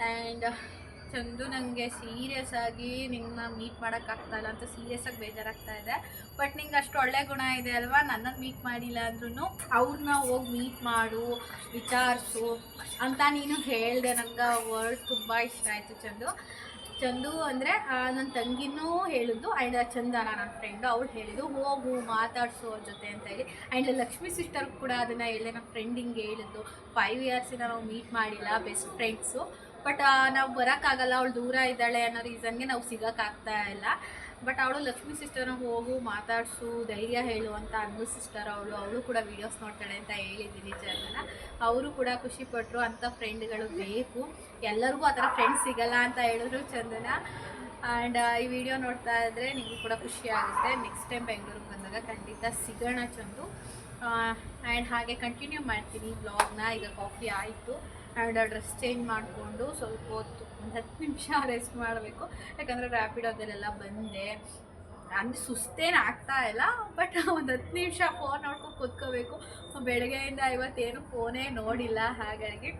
ಆ್ಯಂಡ್ ಚಂದು ನನಗೆ ಸೀರಿಯಸ್ ಆಗಿ ನಿನ್ನ ಮೀಟ್ ಮಾಡೋಕ್ಕಾಗ್ತಾಯಿಲ್ಲ ಅಂತ ಸೀರಿಯಸ್ಸಾಗಿ ಬೇಜಾರಾಗ್ತಾ ಇದೆ. ಬಟ್ ನಿಂಗೆ ಅಷ್ಟು ಒಳ್ಳೆ ಗುಣ ಇದೆ ಅಲ್ವಾ, ನನ್ನನ್ನು ಮೀಟ್ ಮಾಡಿಲ್ಲ ಅಂದ್ರೂ ಅವ್ರನ್ನ ಹೋಗಿ ಮೀಟ್ ಮಾಡು, ವಿಚಾರಿಸು ಅಂತ ನೀನು ಹೇಳಿದೆ. ನಂಗೆ ವರ್ಡ್ ತುಂಬ ಇಷ್ಟ ಆಯಿತು. ಚಂದು ಅಂದರೆ ನನ್ನ ತಂಗಿನೂ ಹೇಳಿದ್ದು, ಆ್ಯಂಡ್ ಚಂದನ ನನ್ನ ಫ್ರೆಂಡು ಅವಳು ಹೇಳಿದ್ದು ಹೋಗು ಮಾತಾಡಿಸು ಅವ್ರ ಜೊತೆ ಅಂತ ಹೇಳಿ. ಆ್ಯಂಡ್ ಲಕ್ಷ್ಮೀ ಸಿಸ್ಟರ್ ಕೂಡ ಅದನ್ನು ಹೇಳಿದೆ, ನಮ್ಮ ಫ್ರೆಂಡ್ ಹಿಂಗೆ ಹೇಳಿದ್ದು 5 ಇಯರ್ಸಿಂದ ನಾವು ಮೀಟ್ ಮಾಡಿಲ್ಲ, ಬೆಸ್ಟ್ ಫ್ರೆಂಡ್ಸು. ಬಟ್ ನಾವು ಬರೋಕ್ಕಾಗಲ್ಲ, ಅವಳು ದೂರ ಇದ್ದಾಳೆ ಅನ್ನೋ ರೀಸನ್ಗೆ ನಾವು ಸಿಗೋಕ್ಕಾಗ್ತಾ ಇಲ್ಲ. ಬಟ್ ಅವಳು ಲಕ್ಷ್ಮೀ ಸಿಸ್ಟರ್ನ ಹೋಗು ಮಾತಾಡಿಸು, ಧೈರ್ಯ ಹೇಳು ಅಂತ ಅನ್ನು ಸಿಸ್ಟರ್ ಅವಳು ಕೂಡ ವೀಡಿಯೋಸ್ ನೋಡ್ತಾಳೆ ಅಂತ ಹೇಳಿದ್ದೀನಿ ಚಂದನ. ಅವರು ಕೂಡ ಖುಷಿಪಟ್ಟರು. ಅಂಥ ಫ್ರೆಂಡ್ಗಳು ಬೇಕು, ಎಲ್ಲರಿಗೂ ಆ ಥರ ಫ್ರೆಂಡ್ಸ್ ಸಿಗಲ್ಲ ಅಂತ ಹೇಳಿದ್ರು ಚಂದನ. ಆ್ಯಂಡ್ ಈ ವಿಡಿಯೋ ನೋಡ್ತಾ ಇದ್ದರೆ ನಿಮಗೂ ಕೂಡ ಖುಷಿ ಆಗುತ್ತೆ. ನೆಕ್ಸ್ಟ್ ಟೈಮ್ ಬೆಂಗಳೂರಿಗೆ ಬಂದಾಗ ಖಂಡಿತ ಸಿಗೋಣ ಚಂದು. ಆ್ಯಂಡ್ ಹಾಗೆ ಕಂಟಿನ್ಯೂ ಮಾಡ್ತೀನಿ ಬ್ಲಾಗ್ನ. ಈಗ ಕಾಫಿ ಆಯಿತು ಆ್ಯಂಡ್ ಡ್ರೆಸ್ ಚೇಂಜ್ ಮಾಡಿಕೊಂಡು ಸ್ವಲ್ಪ ಹೊತ್ತು ಒಂದು 10 ನಿಮಿಷ ರೆಸ್ಟ್ ಮಾಡಬೇಕು. ಯಾಕಂದರೆ ರ್ಯಾಪಿಡೋದಲ್ಲೆಲ್ಲ ಬಂದೆ, ಅಂದರೆ ಸುಸ್ತೇನು ಆಗ್ತಾ ಇಲ್ಲ. ಬಟ್ ಒಂದು 10 ನಿಮಿಷ ಫೋನ್ ನೋಡ್ಕೊಂಡು ಕೂತ್ಕೋಬೇಕು. ಬೆಳಗ್ಗೆಯಿಂದ ಇವತ್ತೇನು ಫೋನೇ ನೋಡಿಲ್ಲ, ಹಾಗಾಗಿ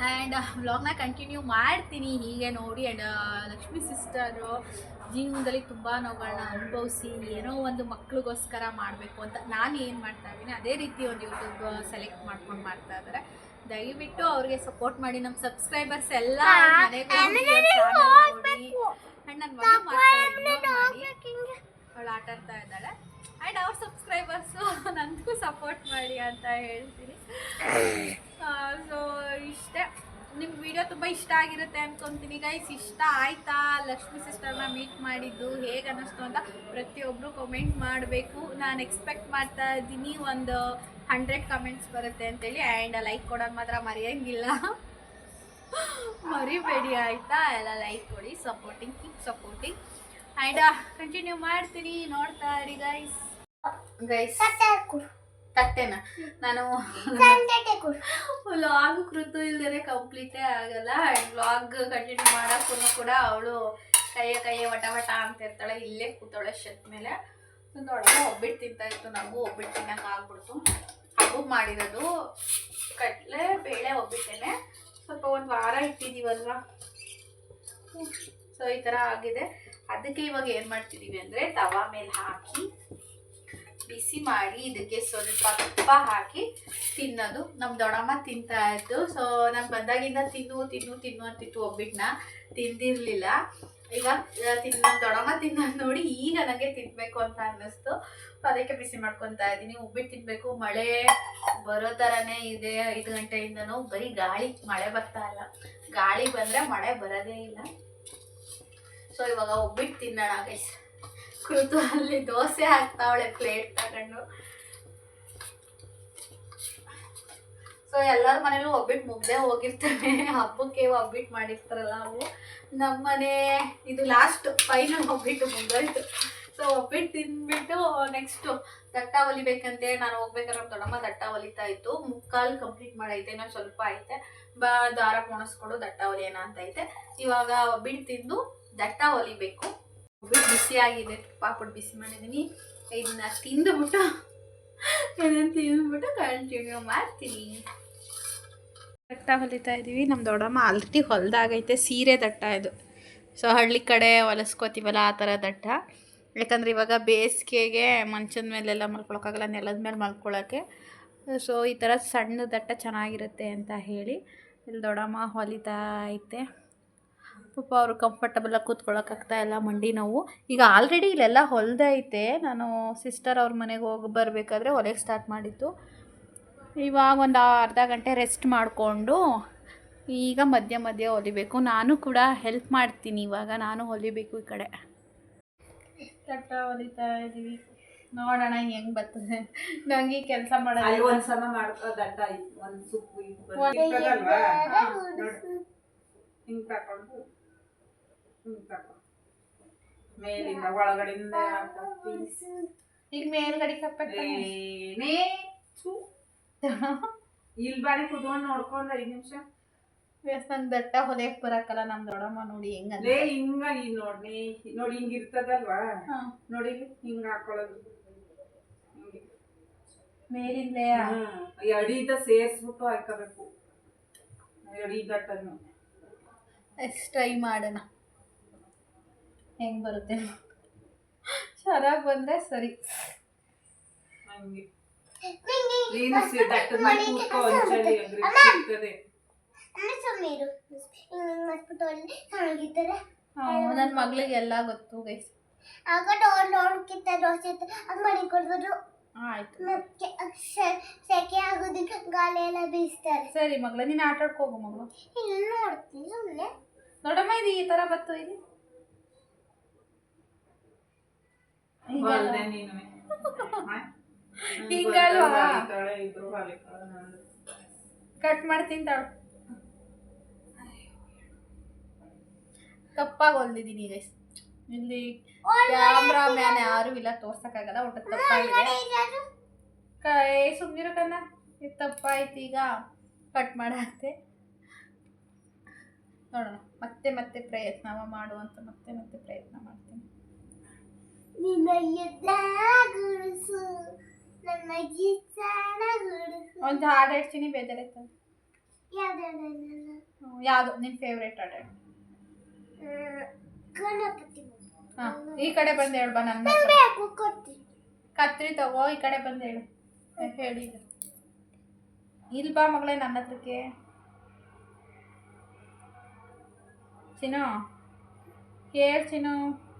ಆ್ಯಂಡ್ ವ್ಲಾಗ್ನ ಕಂಟಿನ್ಯೂ ಮಾಡ್ತೀನಿ ಹೀಗೆ ನೋಡಿ. ಆ್ಯಂಡ್ ಲಕ್ಷ್ಮೀ ಸಿಸ್ಟರು ಜೀವನದಲ್ಲಿ ತುಂಬ ನೋವುಗಳನ್ನ ಅನುಭವಿಸಿ ಏನೋ ಒಂದು ಮಕ್ಳಿಗೋಸ್ಕರ ಮಾಡಬೇಕು ಅಂತ ನಾನು ಏನು ಮಾಡ್ತಾ ಇದ್ದೀನಿ ಅದೇ ರೀತಿ ಒಂದು ಯೂಟ್ಯೂಬ್ ಸೆಲೆಕ್ಟ್ ಮಾಡ್ಕೊಂಡು ಮಾಡ್ತಾ ಇದ್ದಾರೆ. ದಯವಿಟ್ಟು ಅವ್ರಿಗೆ ಸಪೋರ್ಟ್ ಮಾಡಿ. ನಮ್ಮ ಸಬ್ಸ್ಕ್ರೈಬರ್ಸ್ ಎಲ್ಲ ಮನೆಗೆ ನೋಡಿ. ಆ್ಯಂಡ್ ನನ್ನ ಮಗ ಮಾಡಿ ಅವಳು ಆಟ ಆಡ್ತಾ ಇದ್ದಾಳೆ. ಆ್ಯಂಡ್ ಅವ್ರ ಸಬ್ಸ್ಕ್ರೈಬರ್ಸು ನನಗೂ ಸಪೋರ್ಟ್ ಮಾಡಿ ಅಂತ ಹೇಳ್ತೀನಿ. ಸೊ ಇಷ್ಟೇ. ನಿಮ್ಗೆ ವಿಡಿಯೋ ತುಂಬ ಇಷ್ಟ ಆಗಿರುತ್ತೆ ಅಂದ್ಕೊತೀನಿ ಗೈಸ್. ಇಷ್ಟ ಆಯಿತಾ ಲಕ್ಷ್ಮೀ ಸಿಸ್ಟರ್ನ ಮೀಟ್ ಮಾಡಿದ್ದು ಹೇಗೆ ಅನ್ನಿಸ್ತು ಅಂತ ಪ್ರತಿಯೊಬ್ಬರು ಕಮೆಂಟ್ ಮಾಡಬೇಕು. ನಾನು ಎಕ್ಸ್ಪೆಕ್ಟ್ ಮಾಡ್ತಾ ಇದ್ದೀನಿ ಒಂದು 100 ಕಮೆಂಟ್ಸ್ ಬರುತ್ತೆ ಅಂತೇಳಿ. ಆ್ಯಂಡ್ ಲೈಕ್ ಕೊಡೋದು ಮಾತ್ರ ಮರೆಯೋಂಗಿಲ್ಲ, ಮರಿಬೇಡಿ ಆಯಿತಾ. ಎಲ್ಲ ಲೈಕ್ ಕೊಡಿ, ಕೀಪ್ ಸಪೋರ್ಟಿಂಗ್. ಆ್ಯಂಡ್ ಕಂಟಿನ್ಯೂ ಮಾಡ್ತೀನಿ, ನೋಡ್ತಾ ಇರಿ ಗೈಸ್. ತಟ್ಟೆನ ನಾನು ವ್ಲಾಗ್ ಕೃತು ಇಲ್ದೇ ಕಂಪ್ಲೀಟೇ ಆಗಲ್ಲ. ಆ್ಯಂಡ್ ವ್ಲಾಗ್ ಕಂಟಿನ್ಯೂ ಮಾಡೋಕ್ಕೂ ಕೂಡ ಅವಳು ಕೈಯೇ ವಟ ವಟ ಅಂತ ಇರ್ತಾಳೆ. ಇಲ್ಲೇ ಕೂತಾಳೆ ಶೆಟ್ ಮೇಲೆ. ದೊಡ್ಡ ಒಬ್ಬಿಟ್ಟು ತಿಂತಾ ಇತ್ತು, ನಮಗೂ ಒಬ್ಬಿಟ್ಟು ತಿನ್ನೋಕೆ ಆಗ್ಬಿಡ್ತು. ಹಬ್ಬಕ್ಕೆ ಮಾಡಿರೋದು ಕಡಲೆ ಬೇಳೆ ಒಬ್ಬಿಟ್ಟೇನೆ, ಸ್ವಲ್ಪ ಒಂದು ವಾರ ಇಟ್ಟಿದ್ದೀವಲ್ವ, ಸೊ ಈ ಥರ ಆಗಿದೆ. ಅದಕ್ಕೆ ಇವಾಗ ಏನು ಮಾಡ್ತಿದ್ದೀವಿ ಅಂದರೆ ತವಾ ಮೇಲೆ ಹಾಕಿ ಬಿಸಿ ಮಾಡಿ ಇದಕ್ಕೆ ಸ್ವಲ್ಪ ತುಪ್ಪ ಹಾಕಿ ತಿನ್ನೋದು. ನಮ್ಮ ದೊಡ್ಡಮ್ಮ ತಿಂತಾ ಇತ್ತು. ಸೊ ನಾನು ಬಂದಾಗಿಂದ ತಿನ್ನು ಅಂತಿತ್ತು, ಒಬ್ಬಿಟ್ಟನ್ನ ತಿಂದಿರಲಿಲ್ಲ. ಇವಾಗ ನಮ್ಮ ದೊಡ್ಡಮ್ಮ ತಿನ್ನೋದು ನೋಡಿ ಈಗ ನನಗೆ ತಿನ್ನಬೇಕು ಅಂತ ಅನ್ನಿಸ್ತು. ಅದಕ್ಕೆ ಬಿಸಿ ಮಾಡ್ಕೊತಾ ಇದ್ದೀನಿ. ಒಬ್ಬಿಟ್ಟು ತಿನ್ನಬೇಕು. ಮಳೆ ಬರೋ ಥರನೇ ಇದೆ. 5 ಗಂಟೆಯಿಂದನೂ ಬರೀ ಗಾಳಿ, ಮಳೆ ಬರ್ತಾ ಇಲ್ಲ. ಗಾಳಿ ಬಂದರೆ ಮಳೆ ಬರೋದೇ ಇಲ್ಲ. ಸೊ ಇವಾಗ ಒಬ್ಬಿಟ್ಟು ತಿನ್ನೋಣ ಗೈಸ್. ಕೃತು ಅಲ್ಲಿ ದೋಸೆ ಹಾಕ್ತಾವಳೆ ಪ್ಲೇಟ್ ತಗೊಂಡು. ಸೊ ಎಲ್ಲರ ಮನೇಲೂ ಒಬ್ಬಿಟ್ಟು ಮುಗ್ದೇ ಹೋಗಿರ್ತವೆ. ಹಬ್ಬಕ್ಕೆ ಒಬ್ಬಿಟ್ಟು ಮಾಡಿರ್ತಾರಲ್ಲ ಅವು. ನಮ್ಮನೆ ಇದು ಲಾಸ್ಟ್ ಫೈನಲ್ ಒಬ್ಬಿಟ್ಟು ಮುಗ್ದೋಯ್ತು. ಸೊ ಒಬ್ಬಿಟ್ಟು ತಿಂದ್ಬಿಟ್ಟು ನೆಕ್ಸ್ಟು ದಟ್ಟ ಹೊಲಿಬೇಕಂತೆ. ನಾನು ಹೋಗ್ಬೇಕಾದ್ರೆ ನಮ್ಮ ದೊಡ್ಡಮ್ಮ ದಟ್ಟ ಹೊಲಿತಾ ಇತ್ತು. 3/4 ಕಂಪ್ಲೀಟ್ ಮಾಡೈತೆ, ಇನ್ನೂ ಸ್ವಲ್ಪ ಐತೆ. ದಾರ ಪೋಣಿಸ್ಕೊಂಡು ದಟ್ಟ ಹೊಲಿಯೋಣ ಅಂತ ಐತೆ. ಇವಾಗ ಒಬ್ಬಿಟ್ಟು ತಿಂದು ದಟ್ಟ ಹೊಲಿಬೇಕು. ಒಬ್ಬಿಟ್ಟು ಬಿಸಿಯಾಗಿದೆ, ತುಪ್ಪ ಹಾಕ್ಬಿಟ್ಟು ಬಿಸಿ ಮಾಡಿದ್ದೀನಿ. ಇದನ್ನ ತಿಂದುಬಿಟ್ಟು ಕಂಟಿನ್ಯೂ ಮಾಡ್ತೀನಿ. ದಟ್ಟ ಹೊಲಿತಾ ಇದ್ದೀವಿ. ನಮ್ಮ ದೊಡ್ಡಮ್ಮ ಆಲ್ರೆಡಿ ಹೊಲ್ದಾಗೈತೆ. ಸೀರೆ ದಟ್ಟ ಇದು. ಸೊ ಹಳ್ಳಿ ಕಡೆ ಹೊಲಿಸ್ಕೋತೀವಲ್ಲ ಆ ಥರ ದಟ್ಟ. ಯಾಕಂದರೆ ಇವಾಗ ಬೇಸಿಗೆಗೆ ಮಂಚದ ಮೇಲೆಲ್ಲ ಮಲ್ಕೊಳಕ್ಕಾಗಲ್ಲ, ನೆಲದ ಮೇಲೆ ಮಲ್ಕೊಳ್ಳೋಕ್ಕೆ. ಸೊ ಈ ಥರ ಸಣ್ಣ ದಟ್ಟ ಚೆನ್ನಾಗಿರುತ್ತೆ ಅಂತ ಹೇಳಿ ಇಲ್ಲಿ ದೊಡ್ಡಮ್ಮ ಹೊಲಿತಾ ಐತೆ. ಪಾಪ ಅವರು ಕಂಫರ್ಟಬಲಾಗಿ ಕೂತ್ಕೊಳ್ಳೋಕ್ಕಾಗ್ತಾ ಇಲ್ಲ, ಮಂಡಿ ನೋವು. ಈಗ ಆಲ್ರೆಡಿ ಇಲ್ಲೆಲ್ಲ ಹೊಲ್ದೈತೆ. ನಾನು ಸಿಸ್ಟರ್ ಅವ್ರ ಮನೆಗೆ ಹೋಗಿ ಬರಬೇಕಾದ್ರೆ ಹೊಲಿಗೆ ಸ್ಟಾರ್ಟ್ ಮಾಡಿತ್ತು. ಇವಾಗ ಒಂದು ಅರ್ಧ ಗಂಟೆ ರೆಸ್ಟ್ ಮಾಡಿಕೊಂಡು ಈಗ ಮಧ್ಯೆ ಹೊಲಿಬೇಕು. ನಾನು ಕೂಡ ಹೆಲ್ಪ್ ಮಾಡ್ತೀನಿ. ಇವಾಗ ನಾನು ಹೊಲಿಬೇಕು. ಈ ಕಡೆ ದಟ್ಟ ಹೊಲಿತಾ ಇದ್ದೀವಿ. ನೋಡೋಣ ಹೆಂಗ್ ಬರ್ತದೆ. ನಂಗೆ ಈ ಕೆಲಸ ಅಲ್ಲಿ ಮಾಡೋದು ಒಂದ್ಸಲ ಮಾಡ್ಕೋ ದಟ್ಟ ಐತಿ ಒಂದ್ ಸುಪ್ಪು ಇರ್ತದಲ್ವಾ ಹಿಂಗ್ ತಕೊಂಡು ಮೇಲಿಂದ ಒಳಗಡೆಯಿಂದ ಈಗ ಮೇಲ್ಗಡೆ ಕಪ್ಪೆ ಏನೇ ಇಲ್ಲಿ ಬಾಡಿ ಕುತ್ಕೊಂಡು ನೋಡ್ಕೊಂಡ್ 5 ನಿಮಿಷ ನಂಗೆ ದಟ್ಟ ಹೊಲಿಯಕ್ ಬರಕಲ್ಲ ನಮ್ ದೊಡ್ಡಮ್ಮ ನೋಡಿ ಹೆಂಗ ಲೇ ಹಿಂಗ ಈ ನೋಡಿ ನೋಡಿ ಹಿಂಗ ಇರ್ತದಲ್ವಾ ನೋಡಿ ಹಿಂಗ ಹಾಕೊಳ್ಳೋದು ಹಿಂಗೆ ಮೇಲಿಂದಲೇ ಈ ಅಡಿದ ಸೇರ್ಸ್ಬಿಟ್ಟು ಹಾಕಬೇಕು ಅಡಿ ದಟ್ಟನ್ನು ಎಷ್ಟು ಟ್ರೈ ಮಾಡೋಣ ಹೆಂಗ್ ಬರುತ್ತೆ. ಚೆನ್ನಾಗಿ ಬಂದ್ರೆ ಸರಿ. ಹಂಗೆ ನೀನು ದಟ್ಟದ ಮೇಲೆ ಕೂತ್ಕೋ ಒಂದ್ಸಲಿ ಸಿಗ್ತದೆ. ನನ್ನ ಮಗಳಿಗೆ ಎಲ್ಲ ಗೊತ್ತು ಗೈಸ್. ಆಯ್ತು ಸೆಕೆ ಆಗೋದಕ್ಕೆ ಗಾಳಿ ಎಲ್ಲ ಬೀಸ್ತಾರೆ. ಸರಿ ಮಗಳ ನೀನು ಆಟ ಆಡ್ಕೋಗು ಮಗಳು. ಇಲ್ಲಿ ನೋಡ್ತೀನಿ ಸುಮ್ಮನೆ. ನೋಡಮ್ಮ ಇದು ಈ ತರ ಬತ್ತು ಇಲ್ಲಿ ಹಿಂಗಲ್ವಾ ಕಟ್ ಮಾಡ್ತೀನಿ ತಾಳು. ಕಪ್ಪಾಗಿ ಹೊಲ್ದಿದ್ದೀನಿ ಗೈಸ್. ಇಲ್ಲಿ ಕ್ಯಾಮ್ರಾ ಮ್ಯಾನ್ ಯಾರು ಇಲ್ಲ ತೋರ್ಸಕ್ಕಾಗಲ್ಲ. ಒಟ್ಟು ತಪ್ಪಾಗಿದೆ. ಸುಮ್ಮನಿರೋ ಕನ್ನ ಇದು ತಪ್ಪಾಯ್ತು. ಈಗ ಕಟ್ ಮಾಡಾಕ್ತೆ. ನೋಡೋಣ ಮತ್ತೆ ಮತ್ತೆ ಪ್ರಯತ್ನ ಮಾಡುವಂತ ಮತ್ತೆ ಪ್ರಯತ್ನ ಮಾಡ್ತೀನಿ. ಒಂದು ಹಾಡು ಹೇಳ್ತೀನಿ ಬೇಜಾರಾಯ್ತು. ಯಾವುದು ನಿನ್ ಫೇವ್ರೇಟ್ ಹಾಡು? ಹಾ ಈ ಕಡೆ ಬಂದು ಹೇಳ್ಬಾ. ನನ್ನ ಕತ್ರಿ ತಗೋ ಈ ಕಡೆ ಬಂದು ಹೇಳು. ಹೇಳಿ ಇಲ್ಲಿ ಬಾ ಮಗಳೇ ನನ್ನ ಹತ್ರಕ್ಕೆ. ಚಿನ್ನು ಹೇಳ್ ಚಿನ್ನು.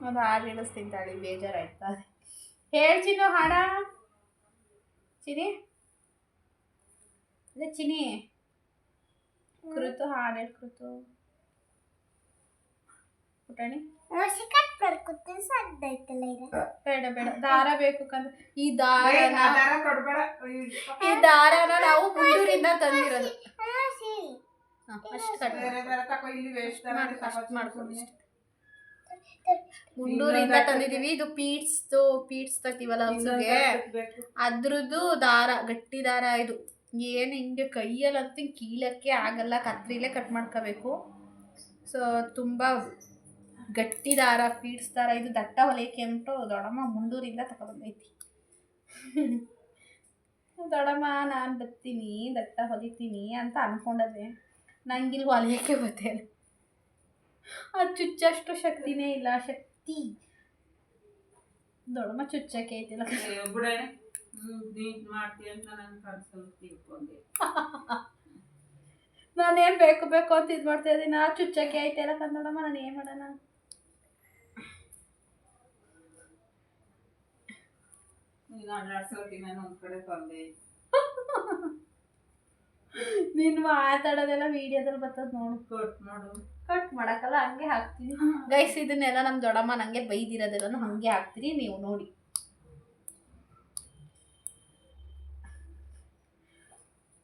ಒಂದು ಹಾಡು ಹೇಳಿಸ್ತೀನಿ ತಾಳಿ ಬೇಜಾರಾಯ್ತಾ. ಹೇಳ್ ಚಿನ್ನು ಹಾಡ. ಚಿನಿ ಅದೇ ಚಿನಿ ಕೃತು ಹಾಡು ಹೇಳಿ ಕೃತು. ಪುಟಾಣಿ ಬೇಡ ಬೇಡ ದಾರ ಬೇಕು ಕಂದ್ರೆ ಈ ದಾರನ ನಾವು ಮುಂಡೂರಿಂದ ತಂದಿರೋದು. ಅಷ್ಟು ಮಾಡ್ಕೊಂಡು ಮುಂಡೂರಿಂದ ತಂದಿದೀವಿ. ಇದು ಪೀಟ್ಸ್ ತತ್ತೀವಲ್ಲ ಹಸುಗೆ ಅದ್ರದ್ದು ದಾರ, ಗಟ್ಟಿ ದಾರ. ಇದು ಏನು ಹಿಂಗೆ ಕೈಯಲ್ಲಂತೂ ಕೀಳಕ್ಕೆ ಆಗಲ್ಲ, ಕತ್ರಿಲೇ ಕಟ್ ಮಾಡ್ಕೋಬೇಕು. ಸೊ ತುಂಬ ಗಟ್ಟಿ ದಾರ, ಪೀಟ್ಸ್ ದಾರ. ಇದು ದಟ್ಟ ಹೊಲಿಯಕ್ಕೆ ಅಂದ್ಬಿಟ್ಟು ದೊಡ್ಡಮ್ಮ ಮುಂಡೂರಿಂದ ತಗೊಬಂದೈತಿ. ದೊಡ್ಡಮ್ಮ ನಾನು ಬರ್ತೀನಿ ದಟ್ಟ ಹೊಲಿತೀನಿ ಅಂತ ಅನ್ಕೊಂಡದೆ. ನಂಗಿಲ್ಲಿ ಹೊಲಿಯೋಕ್ಕೆ ಗೊತ್ತಿಲ್ಲ. ಅದು ಚುಚ್ಚಷ್ಟು ಶಕ್ತಿನೇ ಇಲ್ಲ. ಶಕ್ತಿ ದೊಡ್ಡಮ್ಮ ಚುಚ್ಚಕ್ಕೆ ಐತಿಲ್ಲ. ನಾನೇನು ಬೇಕು ಅಂತ ಇದು ಮಾಡ್ತಾ ಇದ್ದೀನಿ. ಚುಚ್ಚಕ್ಕೆ ಐತಿಲ್ಲ ಕಂದೊಡಮ್ಮ. ನಾನು ಏನು ಮಾಡೋಣ? ನೀನು ಮಾತಾಡೋದೆಲ್ಲ ವಿಡಿಯೋದಲ್ಲಿ ಬರ್ತದೆ ನೋಡು. ಕಟ್ ಮಾಡಕ್ಕಲ್ಲ ಹಂಗೆ ಹಾಕ್ತೀನಿ ಗೈಸ್. ಇದನ್ನೆಲ್ಲ ನಮ್ಮ ದೊಡ್ಡಮ್ಮ ನನಗೆ ಬೈದಿರೋದೆಲ್ಲ ಹಂಗೆ ಹಾಕ್ತೀನಿ, ನೀವು ನೋಡಿ.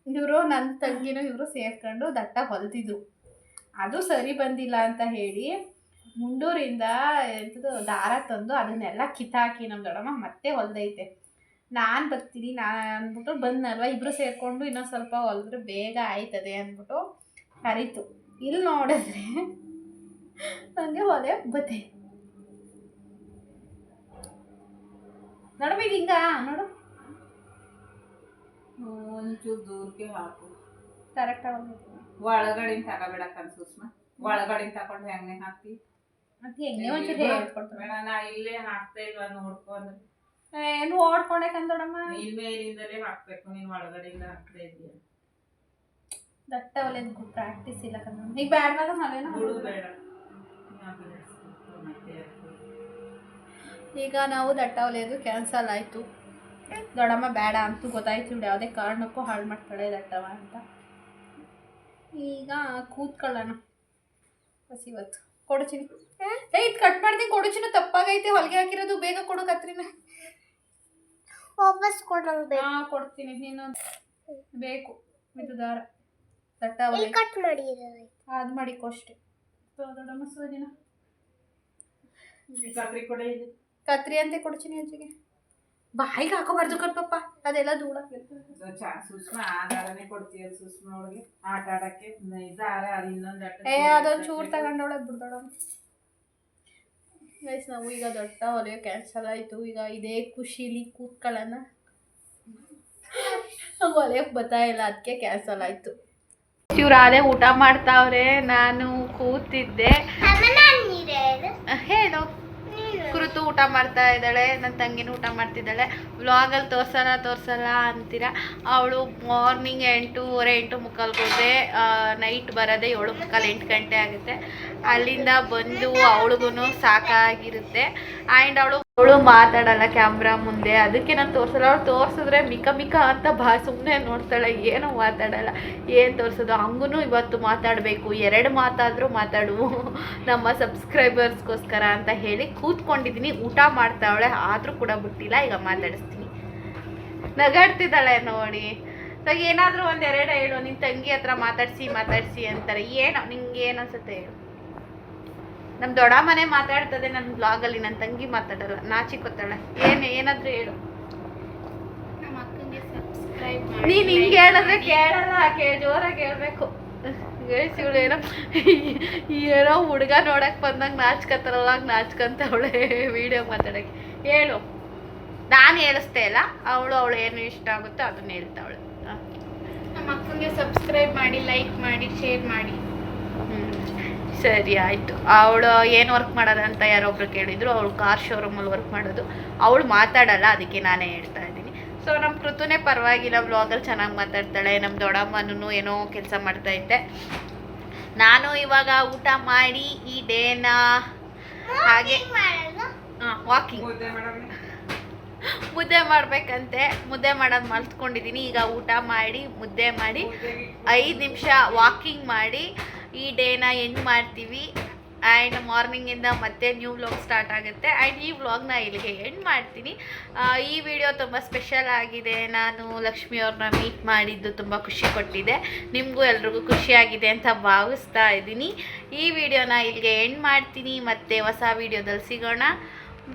ಇವರು ನನ್ನ ತಂಗಿನೂ ಇವರು ಸೇರ್ಕೊಂಡು ದಟ್ಟ ಹೊಲ್ತಿದ್ರು. ಅದು ಸರಿ ಬಂದಿಲ್ಲ ಅಂತ ಹೇಳಿ ಮುಂಡೂರಿಂದ ಎಂಥದ್ದು ದಾರ ತಂದು ಅದನ್ನೆಲ್ಲ ಕಿತ್ತಾಕಿ ನಮ್ಮ ದೊಡ್ಡಮ್ಮ ಮತ್ತೆ ಹೊಲ್ದೈತೆ. ನಾನು ಬರ್ತೀನಿ ಅಂದ್ಬಿಟ್ಟು ಬಂದಲ್ವ, ಇಬ್ಬರು ಸೇರಿಕೊಂಡು ಇನ್ನೊಂದು ಸ್ವಲ್ಪ ಹೊಲಿದ್ರೆ ಬೇಗ ಆಯ್ತದೆ ಅಂದ್ಬಿಟ್ಟು ಕರೀತು. ಇಲ್ಲಿ ನೋಡಿದ್ರೆ ನನಗೆ ಹೊಲೆ ಬತ್ತೆ. ನೋಡಮ್ಮ ಇದು ಹಿಂಗ ನೋಡು. ಒಂಚೂರು ದೂರಕ್ಕೆ ಹಾಕು. ಕರೆಕ್ಟಾಗಿ ಒಳಗಡೆ ತಗೋಬೇಡ ಸುಷ್ಮಾ. ಒಳಗಡೆ ತಗೊಂಡು ಹೆಂಗೆ ಹಾಕ್ತಿ ಮತ್ತೆ ಹೆಂಗೆ ಒಂಚೂರು ಹೇಳ್ಕೊಡ್ತಾರೆ. ನಾ ಇಲ್ಲೇ ಹಾಕ್ತಾ ಇಲ್ವಾ ನೋಡ್ಕೊಂಡು. ಏನು ಓಡ್ಕೊಂಡೆ ಕಂದೋಡಮ್ಮ. ಇಲ್ಲಿ ಮೇಲಿಂದಲೇ ಹಾಕ್ಬೇಕು, ನೀನು ಒಳಗಡೆಯಿಂದ ಹಾಕ್ತಾ ಇದೀಯ. ದಟ್ಟ ಹೊಲಿಯೋದು ಪ್ರಾಕ್ಟೀಸ್ ಇಲ್ಲ ಕಂದ. ಈಗ ಬ್ಯಾಡ್ ಮಾಡ ನಾವೇನೋ ಬೇಡ. ಈಗ ನಾವು ದಟ್ಟ ಹೊಲಿಯೋದು ಕ್ಯಾನ್ಸಲ್ ಆಯಿತು. ದೊಡ್ಡಮ್ಮ ಬೇಡ ಅಂತೂ ಗೊತ್ತಾಯ್ತು. ಇವ್ಳು ಯಾವುದೇ ಕಾರಣಕ್ಕೂ ಹಾಳು ಮಾಡ್ತಾಳೆ ದಟ್ಟವ ಅಂತ. ಈಗ ಕೂತ್ಕೊಳ್ಳೋಣ ಬಸ್. ಇವತ್ತು ಕೊಡುಚಿನಿ ಇದು ಕಟ್ ಮಾಡ್ತೀನಿ. ಕೊಡುಚಿನ ತಪ್ಪಾಗೈತೆ ಹೊಲಿಗೆ ಹಾಕಿರೋದು. ಬೇಗ ಕೊಡು ಕತ್ರಿನ. ವಾಪಸ್ ಕೊಡಂಗ್ ಬೇಕು. ಹಾ ಕೊಡ್ತೀನಿ. ನೀನು ಬೇಕು ಇದು ದಾರ ದಟ್ಟ ಇಲ್ಲಿ ಕಟ್ ಮಾಡಿ ಅದು ಮಾಡಿಕೊ ಅಷ್ಟೇ. ದೊಡ್ಡಮ್ಮ ಸೂಜಿನ ಕತ್ರಿ ಕೊಡೆ ಇಲ್ಲಿ. ಕತ್ರಿ ಅಂತ ಕೊಡ್ತೀನಿ ಅಜ್ಜಿಗೆ. ಬಾಯಿಗೆ ಹಾಕೋಬಾರ್ದು ಕಟ್ಪಪ್ಪ, ಅದೆಲ್ಲ ಧೂಳ. ಸುಷ್ಮಾ ಆ ದಾರನೇ ಕೊಡ್ತೀಯ ಸುಷ್ಮಾ ಅವಳಿಗೆ ಆಟ ಆಡಕ್ಕೆ. ದಾರ ಅದು ಇನ್ನೊಂದು ಅಟ್ಟ ಅದೊಂದು ಚೂರು ತಗೊಂಡೊಳಗೆ ಬಿಡ್ದೊಳಮ್ಮ. ಗೈಸ್ ನಾವು ಈಗ ದೊಡ್ಡ ಹೊಲಿಯೋ ಕ್ಯಾನ್ಸಲ್ ಆಯಿತು. ಈಗ ಇದೇ ಖುಷಿಲಿ ಕೂತ್ಕೊಳ್ಳೋಣ. ಹೊಲಿಯೋಕೆ ಬರ್ತಾ ಇಲ್ಲ, ಅದಕ್ಕೆ ಕ್ಯಾನ್ಸಲ್ ಆಯಿತು. ಇವ್ರು ಅದೇ ಊಟ ಮಾಡ್ತಾವ್ರೆ, ನಾನು ಕೂತಿದ್ದೆ. ಹೇಳು. ಕುರಿತು ಊಟ ಮಾಡ್ತಾ ಇದ್ದಾಳೆ, ನನ್ನ ತಂಗಿನೂ ಊಟ ಮಾಡ್ತಿದ್ದಾಳೆ. ವ್ಲಾಗಲ್ಲಿ ತೋರ್ಸಲ್ಲ ಅಂತೀರ. ಅವಳು ಮಾರ್ನಿಂಗ್ 8:30 8:45 ಹೋದೆ, ನೈಟ್ ಬರೋದೇ 7:45 8 ಗಂಟೆ ಆಗುತ್ತೆ. ಅಲ್ಲಿಂದ ಬಂದು ಅವಳಿಗೂ ಸಾಕಾಗಿರುತ್ತೆ. ಆ್ಯಂಡ್ ಅವಳು ಮಾತಾಡಲ್ಲ ಕ್ಯಾಮ್ರಾ ಮುಂದೆ, ಅದಕ್ಕೆ ನಾನು ತೋರಿಸಲ್ಲ. ಅವಳು ತೋರಿಸಿದ್ರೆ ಮಿಕ ಅಂತ ಸುಮ್ಮನೆ ನೋಡ್ತಾಳೆ, ಏನೂ ಮಾತಾಡಲ್ಲ. ಏನು ತೋರಿಸೋದು, ಹಂಗೂ ಇವತ್ತು ಮಾತಾಡಬೇಕು, 2 ಮಾತಾದರೂ ಮಾತಾಡು ನಮ್ಮ ಸಬ್ಸ್ಕ್ರೈಬರ್ಸ್ಗೋಸ್ಕರ ಅಂತ ಹೇಳಿ ಕೂತ್ಕೊಂಡಿದ್ದೀನಿ. ಊಟ ಮಾಡ್ತಾವಳೆ, ಆದರೂ ಕೂಡ ಬಿಟ್ಟಿಲ್ಲ. ಈಗ ಮಾತಾಡಿಸ್ತೀನಿ. ನಗಾಡ್ತಿದ್ದಾಳೆ ನೋಡಿ. ಸೊ ಏನಾದರೂ 1 2 ಹೇಳು. ನಿನ್ನ ತಂಗಿ ಹತ್ರ ಮಾತಾಡಿಸಿ ಅಂತಾರೆ. ಏನೋ ನಿಂಗೆ ಏನು ಅನ್ಸುತ್ತೆ ಹೇಳು. ನಮ್ಮ ದೊಡ್ಡಮ್ಮನೇ ಮಾತಾಡ್ತದೆ ನನ್ನ ಬ್ಲಾಗಲ್ಲಿ, ನನ್ನ ತಂಗಿ ಮಾತಾಡಲ್ಲ, ನಾಚಿಕೊತಾಳೆ. ಏನಾದರೂ ಹೇಳು. ನಮ್ಮ ಅಕ್ಕಂಗೆ ಸಬ್ಸ್ಕ್ರೈಬ್ ಮಾಡಿ. ನೀನು ಹಿಂಗೆ ಹೇಳಿದ್ರೆ ಕೇಳಲ್ಲ, ಜೋರಾಗಿ ಹೇಳ್ಬೇಕು. ಇವಳು ಏನೋ ಹುಡುಗ ನೋಡಕ್ಕೆ ಬಂದಂಗೆ ನಾಚ್ಕೊತಾರಲ್ಲ, ನಾಚ್ಕೊಂತವಳೆ ವಿಡಿಯೋ ಮಾತಾಡೋಕ್ಕೆ. ಹೇಳು. ನಾನು ಹೇಳಿಸ್ತೇ ಇಲ್ಲ, ಅವಳು ಏನು ಇಷ್ಟ ಆಗುತ್ತೋ ಅದನ್ನ ಹೇಳ್ತಾವಳೆ. ನಮ್ಮ ಅಕ್ಕಂಗೆ ಸಬ್ಸ್ಕ್ರೈಬ್ ಮಾಡಿ, ಲೈಕ್ ಮಾಡಿ, ಶೇರ್ ಮಾಡಿ. ಸರಿ ಆಯಿತು. ಅವಳು ಏನು ವರ್ಕ್ ಮಾಡೋದಂತ ಯಾರೊಬ್ರು ಕೇಳಿದ್ರು. ಅವಳು ಕಾರ್ ಶೋರೂಮಲ್ಲಿ ವರ್ಕ್ ಮಾಡೋದು. ಅವಳು ಮಾತಾಡಲ್ಲ, ಅದಕ್ಕೆ ನಾನೇ ಹೇಳ್ತಾ ಇದ್ದೀನಿ. ಸೊ ನಮ್ಮ ಕೃತುನೇ ಪರವಾಗಿಲ್ಲ, ವ್ಲಾಗಲ್ಲಿ ಚೆನ್ನಾಗಿ ಮಾತಾಡ್ತಾಳೆ. ನಮ್ಮ ದೊಡ್ಡಮ್ಮನೂ ಏನೋ ಕೆಲಸ ಮಾಡ್ತಾಯಿದ್ದೆ. ನಾನು ಇವಾಗ ಊಟ ಮಾಡಿ ಈ ಡೇನ ಹಾಗೆ ವಾಕಿಂಗ್ ಮುದ್ದೆ ಮಾಡಬೇಕಂತೆ. ಮುದ್ದೆ ಮಾಡೋದು ಮರ್ತ್ಕೊಂಡಿದ್ದೀನಿ. ಈಗ ಊಟ ಮಾಡಿ ಮುದ್ದೆ ಮಾಡಿ 5 ನಿಮಿಷ ವಾಕಿಂಗ್ ಮಾಡಿ ಈ ಡೇನ ಎಂಡ್ ಮಾಡ್ತೀವಿ. ಆ್ಯಂಡ್ ಮಾರ್ನಿಂಗಿಂದ ಮತ್ತೆ ನ್ಯೂ ವ್ಲಾಗ್ ಸ್ಟಾರ್ಟ್ ಆಗುತ್ತೆ. ಆ್ಯಂಡ್ ಈ ವ್ಲಾಗ್ನ ಇಲ್ಲಿಗೆ ಎಂಡ್ ಮಾಡ್ತೀನಿ. ಈ ವಿಡಿಯೋ ತುಂಬ ಸ್ಪೆಷಲ್ ಆಗಿದೆ. ನಾನು ಲಕ್ಷ್ಮಿ ಅವ್ರನ್ನ ಮೀಟ್ ಮಾಡಿದ್ದು ತುಂಬ ಖುಷಿ ಕೊಟ್ಟಿದೆ. ನಿಮಗೂ ಎಲ್ರಿಗೂ ಖುಷಿಯಾಗಿದೆ ಅಂತ ಭಾವಿಸ್ತಾ ಇದ್ದೀನಿ. ಈ ವಿಡಿಯೋನ ಇಲ್ಲಿಗೆ ಎಂಡ್ ಮಾಡ್ತೀನಿ. ಮತ್ತೆ ಹೊಸ ವಿಡಿಯೋದಲ್ಲಿ ಸಿಗೋಣ.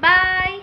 ಬಾಯ್.